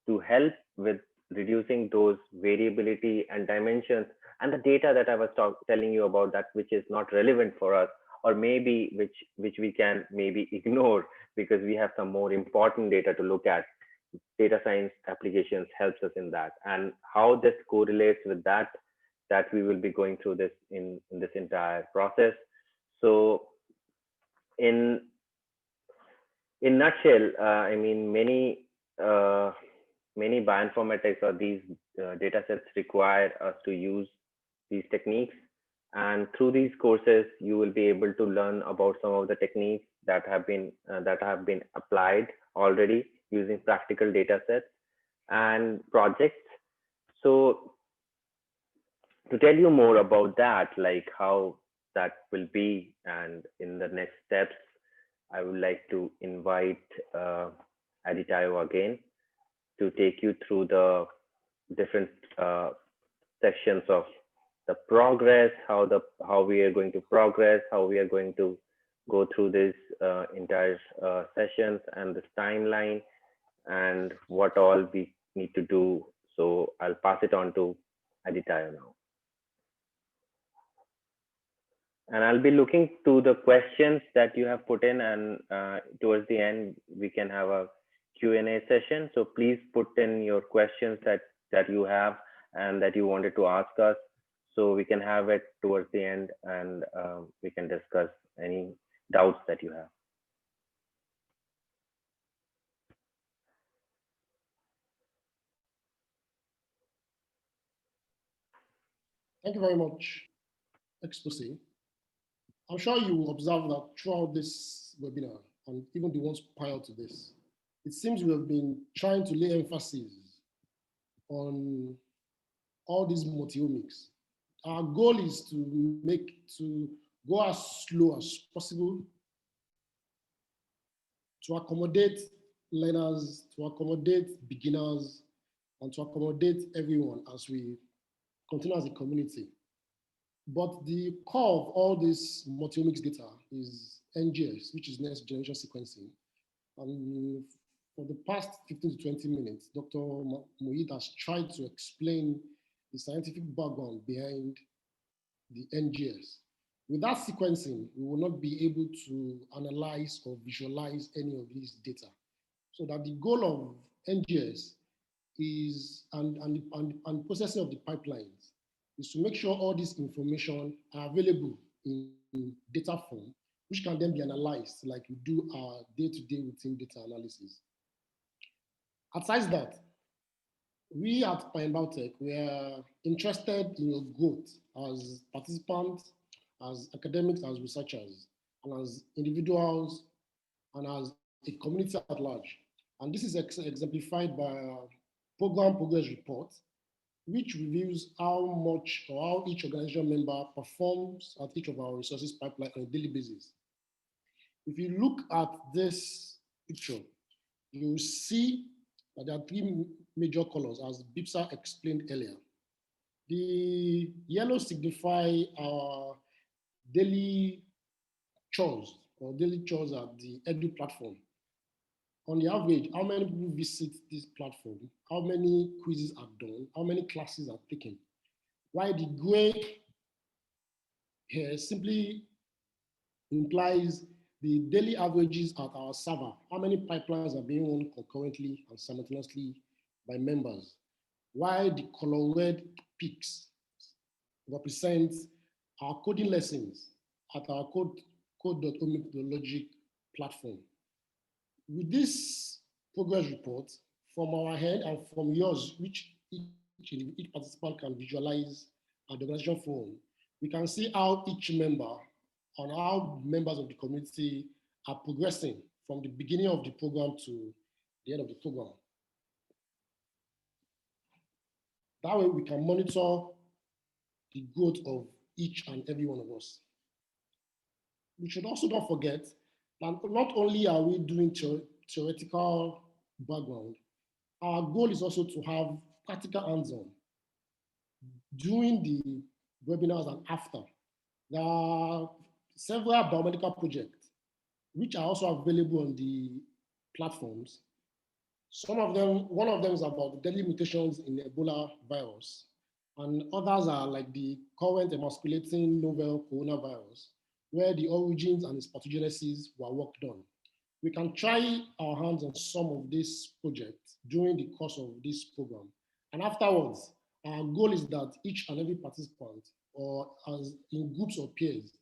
to help with reducing those variability and dimensions and the data that I was telling you about, that which is not relevant for us, or maybe which we can maybe ignore because we have some more important data to look at. Data science applications helps us in that, and how this correlates with that we will be going through this in this entire process. So in in nutshell, I mean, many bioinformatics or these data sets require us to use these techniques. And through these courses, you will be able to learn about some of the techniques that have been applied already using practical data sets and projects. So to tell you more about that, like how that will be, and in the next steps, I would like to invite Aditayo again to take you through the different sections of the progress, how we are going to progress, how we are going to go through this entire sessions and this timeline, and what all we need to do. So I'll pass it on to Aditayo now. And I'll be looking to the questions that you have put in, and towards the end, we can have a Q&A session. So please put in your questions that you have and that you wanted to ask us, so we can have it towards the end, and we can discuss any doubts that you have. Thank you very much, expose. I'm sure you will observe that throughout this webinar, and even the ones prior to this, it seems we have been trying to lay emphasis on all these multi-omics. Our goal is to go as slow as possible, to accommodate learners, to accommodate beginners, and to accommodate everyone as we continue as a community. But the core of all this multi-omics data is NGS, which is next generation sequencing. And for the past 15 to 20 minutes, Dr. Mohit has tried to explain the scientific background behind the NGS. Without sequencing, we will not be able to analyze or visualize any of these data. So that the goal of NGS is, and processing of the pipelines, is to make sure all this information are available in data form, which can then be analyzed like we do our day-to-day routine data analysis. Aside that, we at Pine Biotech, we are interested in your growth as participants, as academics, as researchers, and as individuals, and as a community at large. And this is exemplified by our program progress report, which reviews how much or how each organization member performs at each of our resources pipeline on a daily basis. If you look at this picture, you will see that there are three major colors, as Bipsa explained earlier. The yellow signify our daily chores at the Edu platform. On the average, how many people visit this platform? How many quizzes are done? How many classes are taken? While the gray here simply implies the daily averages at our server. How many pipelines are being run concurrently and simultaneously by members? While the color red peaks represent our coding lessons at our code.omicslogic platform. With this progress report from our head and from yours, which each participant can visualize at the organization forum, we can see how each member and how members of the community are progressing from the beginning of the program to the end of the program. That way we can monitor the growth of each and every one of us. We should also not forget that not only are we doing theoretical background, our goal is also to have practical hands-on during the webinars and after. There are several biomedical projects which are also available on the platforms. Some of them, one of them is about the deadly mutations in Ebola virus, and others are like the current emasculating novel coronavirus, where the origins and its pathogenesis were worked on. We can try our hands on some of these projects during the course of this program. And afterwards, our goal is that each and every participant, or as in groups or peers,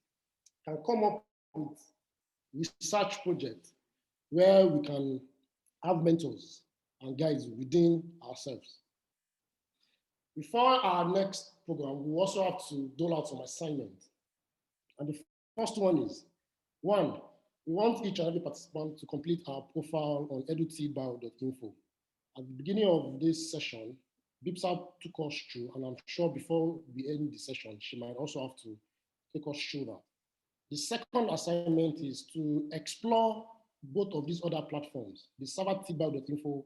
can come up with research projects where we can have mentors and guides within ourselves. Before our next program, we also have to dole out some assignments. And the first one is, one, we want each and every participant to complete our profile on edutbio.info. At the beginning of this session, Bipsa took us through, and I'm sure before we end the session, she might also have to take us through that. The second assignment is to explore both of these other platforms, the servertbio.info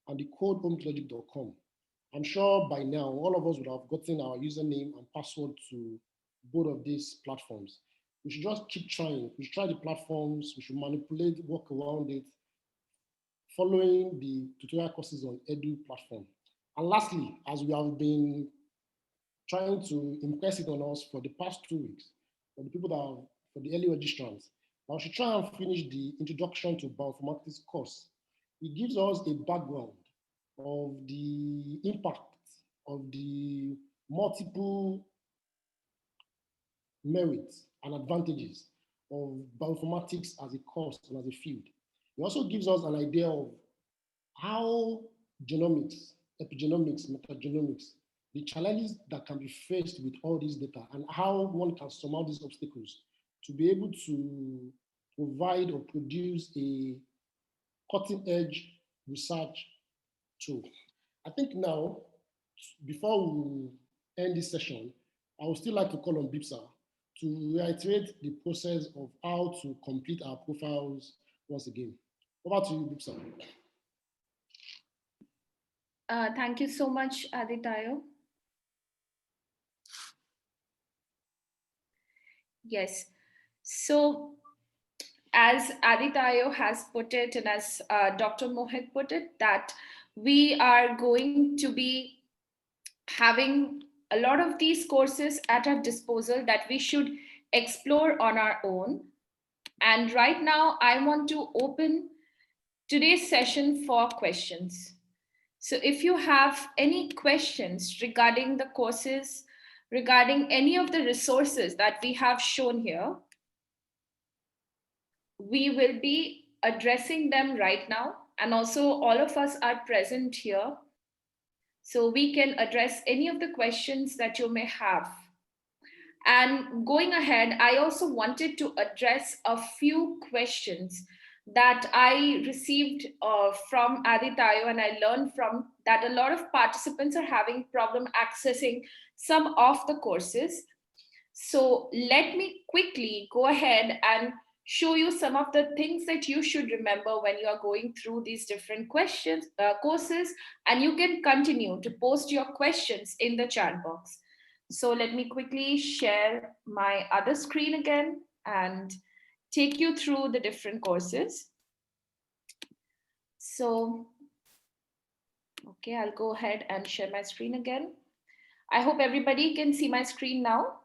and the code omicslogic.com. I'm sure by now, all of us would have gotten our username and password to both of these platforms. We should just keep trying. We should try the platforms, we should manipulate, work around it, following the tutorial courses on Edu platform. And lastly, as we have been trying to impress it on us for the past 2 weeks, for the people that are, for the early registrants, I should try and finish the introduction to bioinformatics course. It gives us a background of the impact of the multiple merits and advantages of bioinformatics as a course and as a field. It also gives us an idea of how genomics, epigenomics, metagenomics, the challenges that can be faced with all this data and how one can surmount these obstacles to be able to provide or produce a cutting-edge research tool. I think now, before we end this session, I would still like to call on Bipsa to reiterate the process of how to complete our profiles once again. Over to you, Bipsa. Thank you so much, Aditayo. Yes. So, as Aditayo has put it, and as Dr. Mohit put it, that we are going to be having a lot of these courses at our disposal that we should explore on our own. And right now, I want to open today's session for questions. So if you have any questions regarding the courses, regarding any of the resources that we have shown here, we will be addressing them right now. And also all of us are present here, so we can address any of the questions that you may have. And going ahead, I also wanted to address a few questions that I received from Aditayo, and I learned from that a lot of participants are having problem accessing some of the courses. So let me quickly go ahead and show you some of the things that you should remember when you are going through these different courses, and you can continue to post your questions in the chat box. So let me quickly share my other screen again and take you through the different courses. So, okay, I'll go ahead and share my screen again. I hope everybody can see my screen now.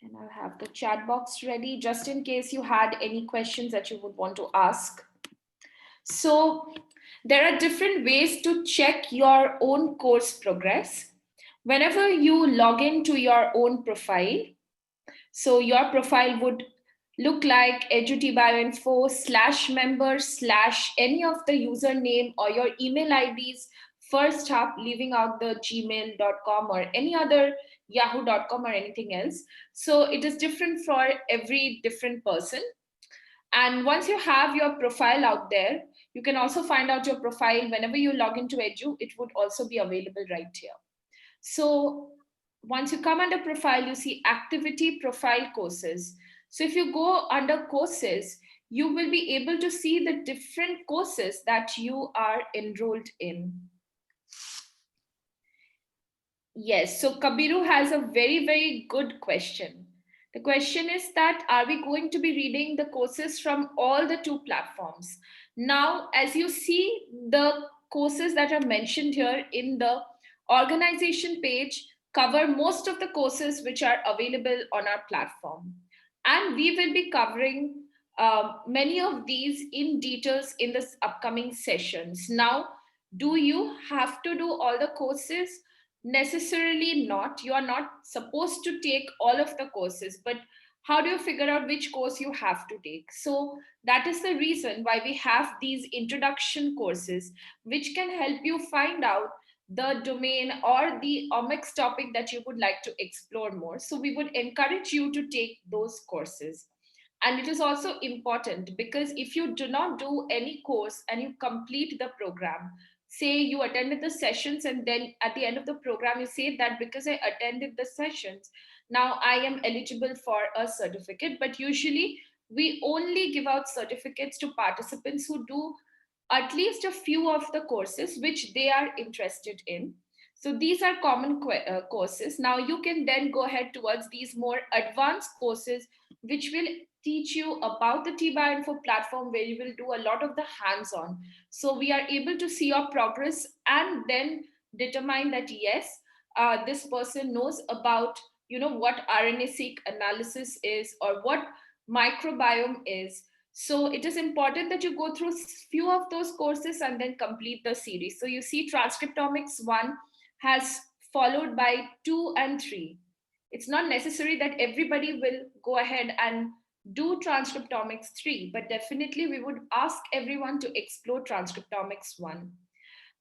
And I'll have the chat box ready just in case you had any questions that you would want to ask. So there are different ways to check your own course progress. Whenever you log into your own profile, so your profile would look like edutbioinfo/member/ of the username or your email IDs first up, leaving out the gmail.com or any other yahoo.com or anything else. So it is different for every different person. And once you have your profile out there, you can also find out your profile whenever you log into Edu, it would also be available right here. So once you come under profile, you see activity profile courses. So if you go under courses, you will be able to see the different courses that you are enrolled in. Yes, so Kabiru has a very, very good question. The question is that, are we going to be reading the courses from all the 2 platforms? Now, as you see, the courses that are mentioned here in the organization page cover most of the courses which are available on our platform. And we will be covering many of these in details in the upcoming sessions. Now, do you have to do all the courses? Necessarily not. You are not supposed to take all of the courses, but how do you figure out which course you have to take? So that is the reason why we have these introduction courses, which can help you find out the domain or the omics topic that you would like to explore more. So we would encourage you to take those courses. And it is also important because if you do not do any course and you complete the program, say you attended the sessions and then at the end of the program you say that because I attended the sessions, now I am eligible for a certificate. But usually we only give out certificates to participants who do at least a few of the courses which they are interested in. So these are common courses. Now you can then go ahead towards these more advanced courses, which will teach you about the T-Bioinfo platform, where you will do a lot of the hands-on. So we are able to see your progress and then determine that yes, this person knows about what RNA-seq analysis is or what microbiome is. So it is important that you go through few of those courses and then complete the series. So you see transcriptomics 1 has followed by 2 and 3. It's not necessary that everybody will go ahead and do transcriptomics 3, but definitely we would ask everyone to explore transcriptomics 1.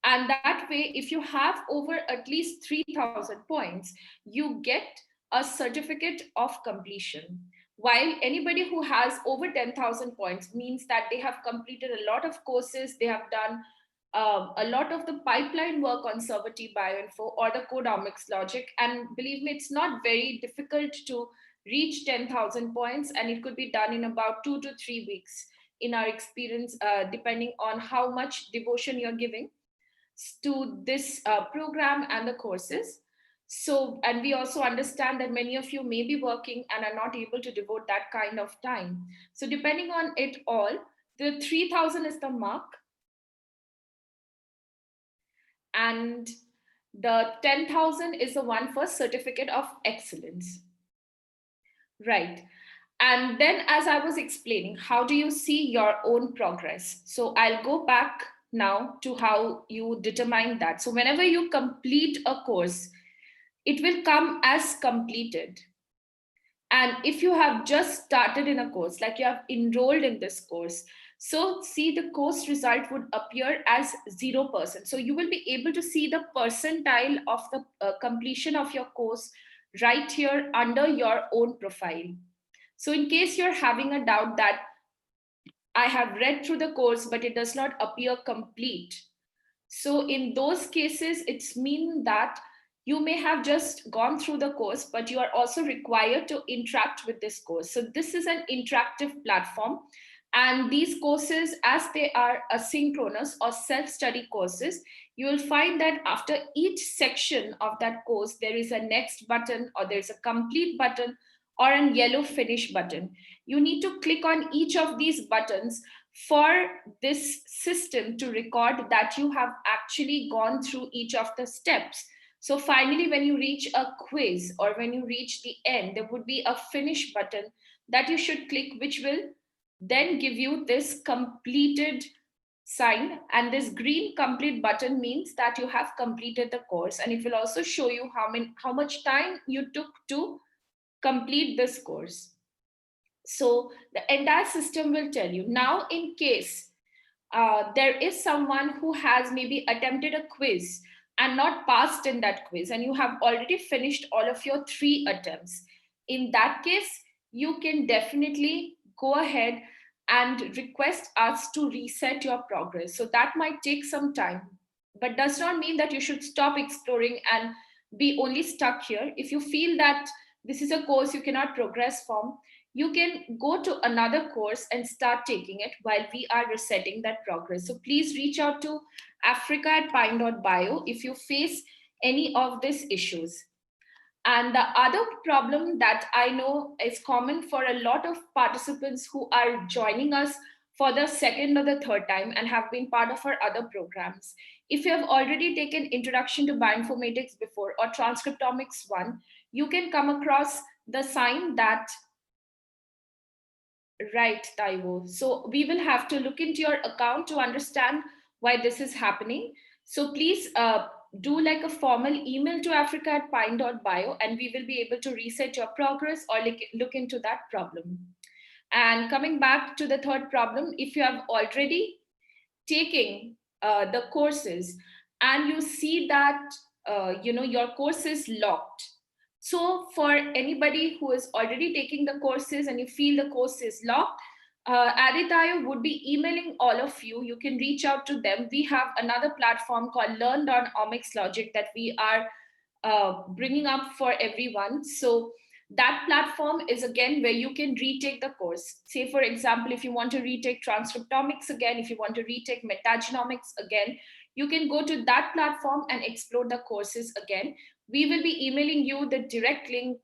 And that way, if you have over at least 3,000 points, you get a certificate of completion. While anybody who has over 10,000 points means that they have completed a lot of courses, they have done a lot of the pipeline work on server T-Bioinfo or the code Omicslogic. And believe me, it's not very difficult to reach 10,000 points, and it could be done in about 2 to 3 weeks in our experience, depending on how much devotion you're giving to this program and the courses. So, and we also understand that many of you may be working and are not able to devote that kind of time. So depending on it all, the 3,000 is the mark. And the 10,000 is the one for certificate of excellence. Right. And then as I was explaining, how do you see your own progress? So I'll go back now to how you determine that. So whenever you complete a course, it will come as completed. And if you have just started in a course, like you have enrolled in this course, so see the course result would appear as 0%. So you will be able to see the percentile of the completion of your course right here under your own profile. So in case you're having a doubt that I have read through the course, but it does not appear complete. So in those cases, it's mean that you may have just gone through the course, but you are also required to interact with this course. So this is an interactive platform. And these courses, as they are asynchronous or self-study courses, you will find that after each section of that course, there is a next button or there's a complete button or a yellow finish button. You need to click on each of these buttons for this system to record that you have actually gone through each of the steps. So finally, when you reach a quiz or when you reach the end, there would be a finish button that you should click, which will then give you this completed sign. And this green complete button means that you have completed the course. And it will also show you how much time you took to complete this course. So the entire system will tell you. Now, in case there is someone who has maybe attempted a quiz and not passed in that quiz, and you have already finished all of your 3 attempts, in that case, you can definitely go ahead and request us to reset your progress. So that might take some time, but does not mean that you should stop exploring and be only stuck here. If you feel that this is a course you cannot progress from, you can go to another course and start taking it while we are resetting that progress. So please reach out to africa@pine.bio if you face any of these issues. And the other problem that I know is common for a lot of participants who are joining us for the second or the third time and have been part of our other programs. If you have already taken Introduction to Bioinformatics before or Transcriptomics 1, you can come across the sign that, right, Taiwo. So we will have to look into your account to understand why this is happening. So please do like a formal email to africa@pine.bio, and we will be able to reset your progress or look into that problem. And coming back to the third problem, if you have already taken the courses and you see that your course is locked, so for anybody who is already taking the courses and you feel the course is locked, Aditayo would be emailing all of you. You can reach out to them. We have another platform called Learn on Omicslogic that we are bringing up for everyone. So that platform is again where you can retake the course. Say, for example, if you want to retake transcriptomics again, if you want to retake metagenomics again, you can go to that platform and explore the courses again. We will be emailing you the direct link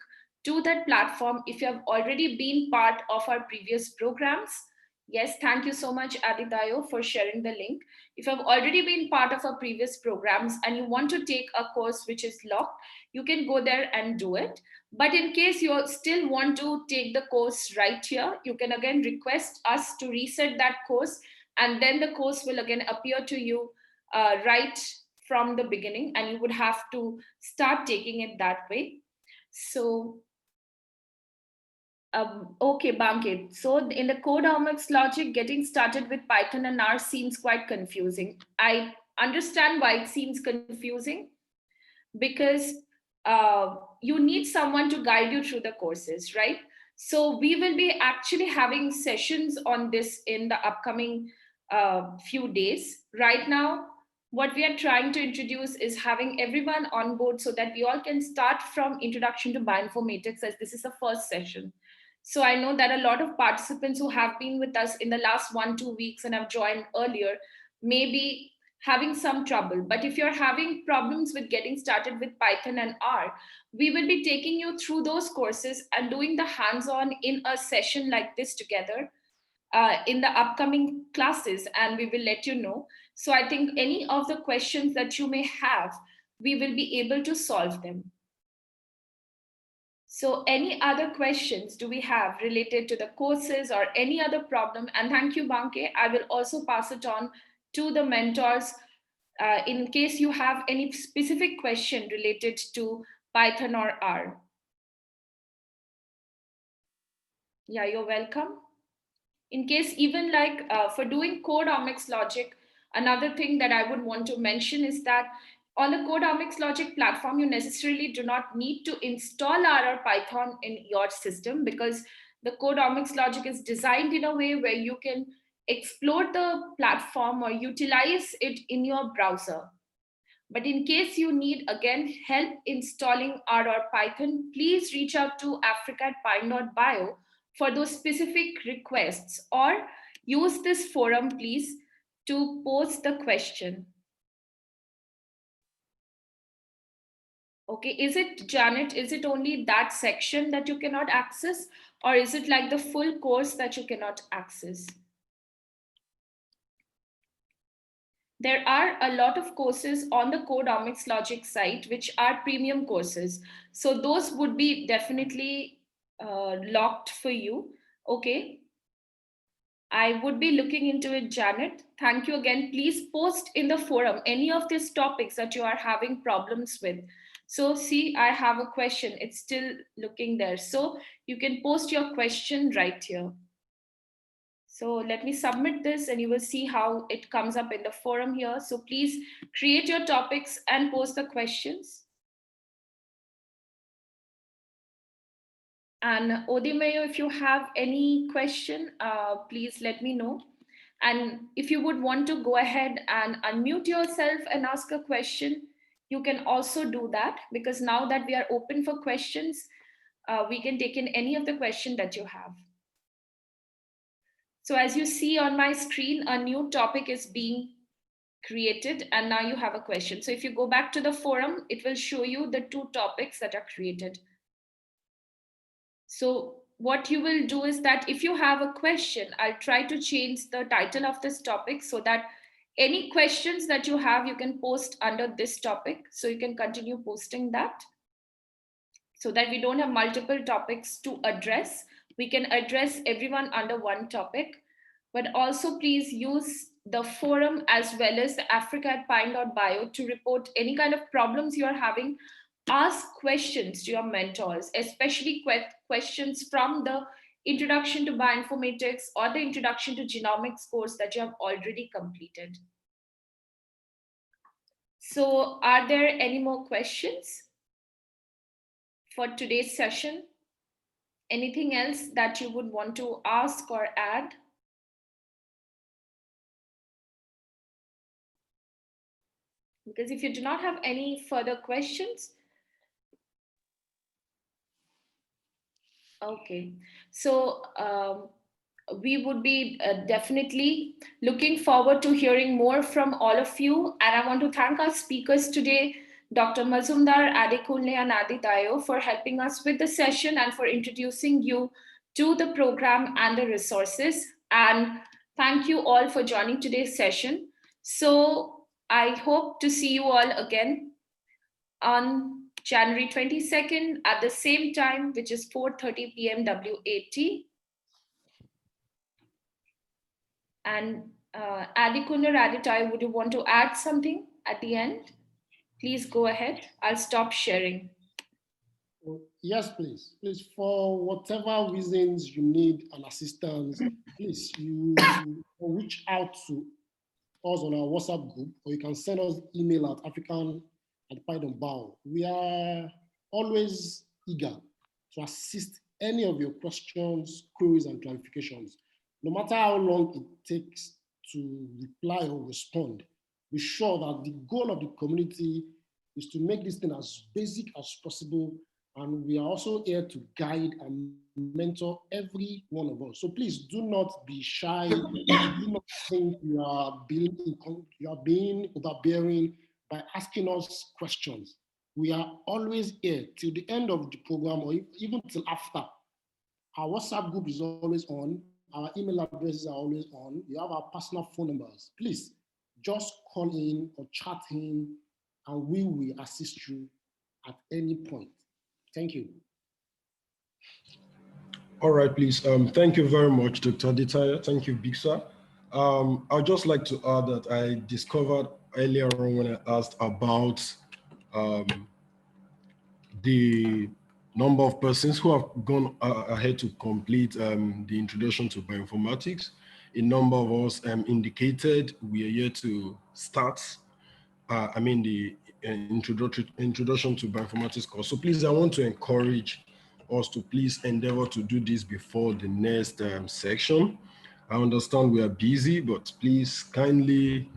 to that platform if you have already been part of our previous programs. Yes, thank you so much, Aditayo, for sharing the link. If you have already been part of our previous programs and you want to take a course which is locked, you can go there and do it. But in case you still want to take the course right here, you can again request us to reset that course, and then the course will again appear to you right from the beginning, and you would have to start taking it that way. So okay, Bankit. So in the Codeomics logic, getting started with Python and R seems quite confusing. I understand why it seems confusing, because you need someone to guide you through the courses, right? So we will be actually having sessions on this in the upcoming few days. Right now, what we are trying to introduce is having everyone on board so that we all can start from introduction to bioinformatics, as this is the first session. So I know that a lot of participants who have been with us in the last 1-2 weeks and have joined earlier may be having some trouble. But if you're having problems with getting started with Python and R, we will be taking you through those courses and doing the hands-on in a session like this together in the upcoming classes, and we will let you know. So I think any of the questions that you may have, we will be able to solve them. So any other questions do we have related to the courses or any other problem? And thank you, Banke. I will also pass it on to the mentors in case you have any specific question related to Python or R. Yeah, you're welcome. In case even like for doing Codeomicslogic, another thing that I would want to mention is that on the Codeomicslogic platform, you necessarily do not need to install R or Python in your system, because the Codeomicslogic is designed in a way where you can explore the platform or utilize it in your browser. But in case you need, again, help installing R or Python, please reach out to africa@pine.bio for those specific requests, or use this forum, please, to post the question. Okay, is it, Janet, is it only that section that you cannot access, or is it like the full course that you cannot access? There are a lot of courses on the Codeomicslogic site, which are premium courses. So those would be definitely locked for you. Okay. I would be looking into it, Janet. Thank you again. Please post in the forum any of these topics that you are having problems with. So see, I have a question. It's still looking there. So you can post your question right here. So let me submit this and you will see how it comes up in the forum here. So please create your topics and post the questions. And Odimeyo, if you have any question, please let me know. And if you would want to go ahead and unmute yourself and ask a question, you can also do that, because now that we are open for questions, we can take in any of the question that you have. So as you see on my screen, a new topic is being created, and now you have a question. So if you go back to the forum, it will show you the 2 topics that are created. So what you will do is that if you have a question, I'll try to change the title of this topic so that any questions that you have, you can post under this topic. So you can continue posting that, so that we don't have multiple topics to address. We can address everyone under one topic, but also please use the forum as well as the africa@pine.bio to report any kind of problems you're having. Ask questions to your mentors, especially questions from the Introduction to Bioinformatics or the Introduction to Genomics course that you have already completed. So are there any more questions for today's session? Anything else that you would want to ask or add? Because if you do not have any further questions, okay. So we would be definitely looking forward to hearing more from all of you. And I want to thank our speakers today, Dr. Mazumdar, Adekunle, and Aditayo, for helping us with the session and for introducing you to the program and the resources. And thank you all for joining today's session. So I hope to see you all again on January 22nd at the same time, which is 4:30 p.m. WAT. And Adekunle or Aditayo, would you want to add something at the end? Please go ahead. I'll stop sharing. Yes, please. Please, for whatever reasons you need an assistance, please, you reach out to us on our WhatsApp group, or you can send us email at african@pine.bio. We are always eager to assist any of your questions, queries, and clarifications. No matter how long it takes to reply or respond, be sure that the goal of the community is to make this thing as basic as possible. And we are also here to guide and mentor every one of us. So please do not be shy. Do not think you are being overbearing by asking us questions. We are always here till the end of the program, or even till after. Our WhatsApp group is always on. Our email addresses are always on. You have our personal phone numbers. Please just call in or chat in, and we will assist you at any point. Thank you. All right, please. Thank you very much, Dr. Aditayo. Thank you, Biksa. I'd just like to add that I discovered earlier on when I asked about the number of persons who have gone ahead to complete the introduction to bioinformatics. A number of us indicated we are here to start, the introduction to bioinformatics course. So please, I want to encourage us to please endeavor to do this before the next section. I understand we are busy, but please kindly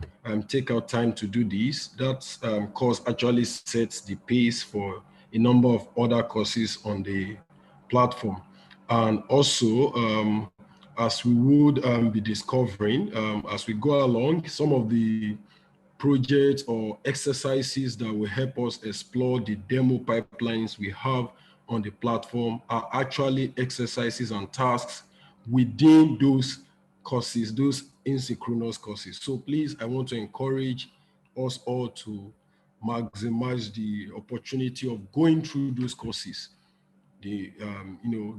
take out time to do this. That course actually sets the pace for a number of other courses on the platform. And also, as we would be discovering as we go along, some of the projects or exercises that will help us explore the demo pipelines we have on the platform are actually exercises and tasks within those courses, those asynchronous courses. So please, I want to encourage us all to maximize the opportunity of going through those courses. The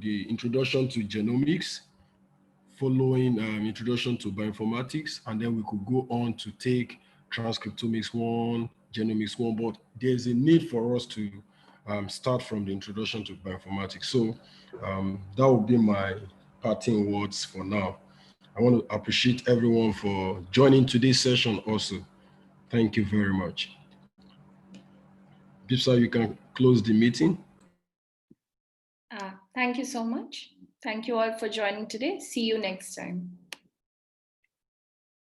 the introduction to genomics, following introduction to bioinformatics, and then we could go on to take transcriptomics 1, genomics 1, but there's a need for us to start from the introduction to bioinformatics. So that would be my parting words for now. I want to appreciate everyone for joining today's session also. Thank you very much. Bipsa, you can close the meeting. Thank you so much. Thank you all for joining today. See you next time.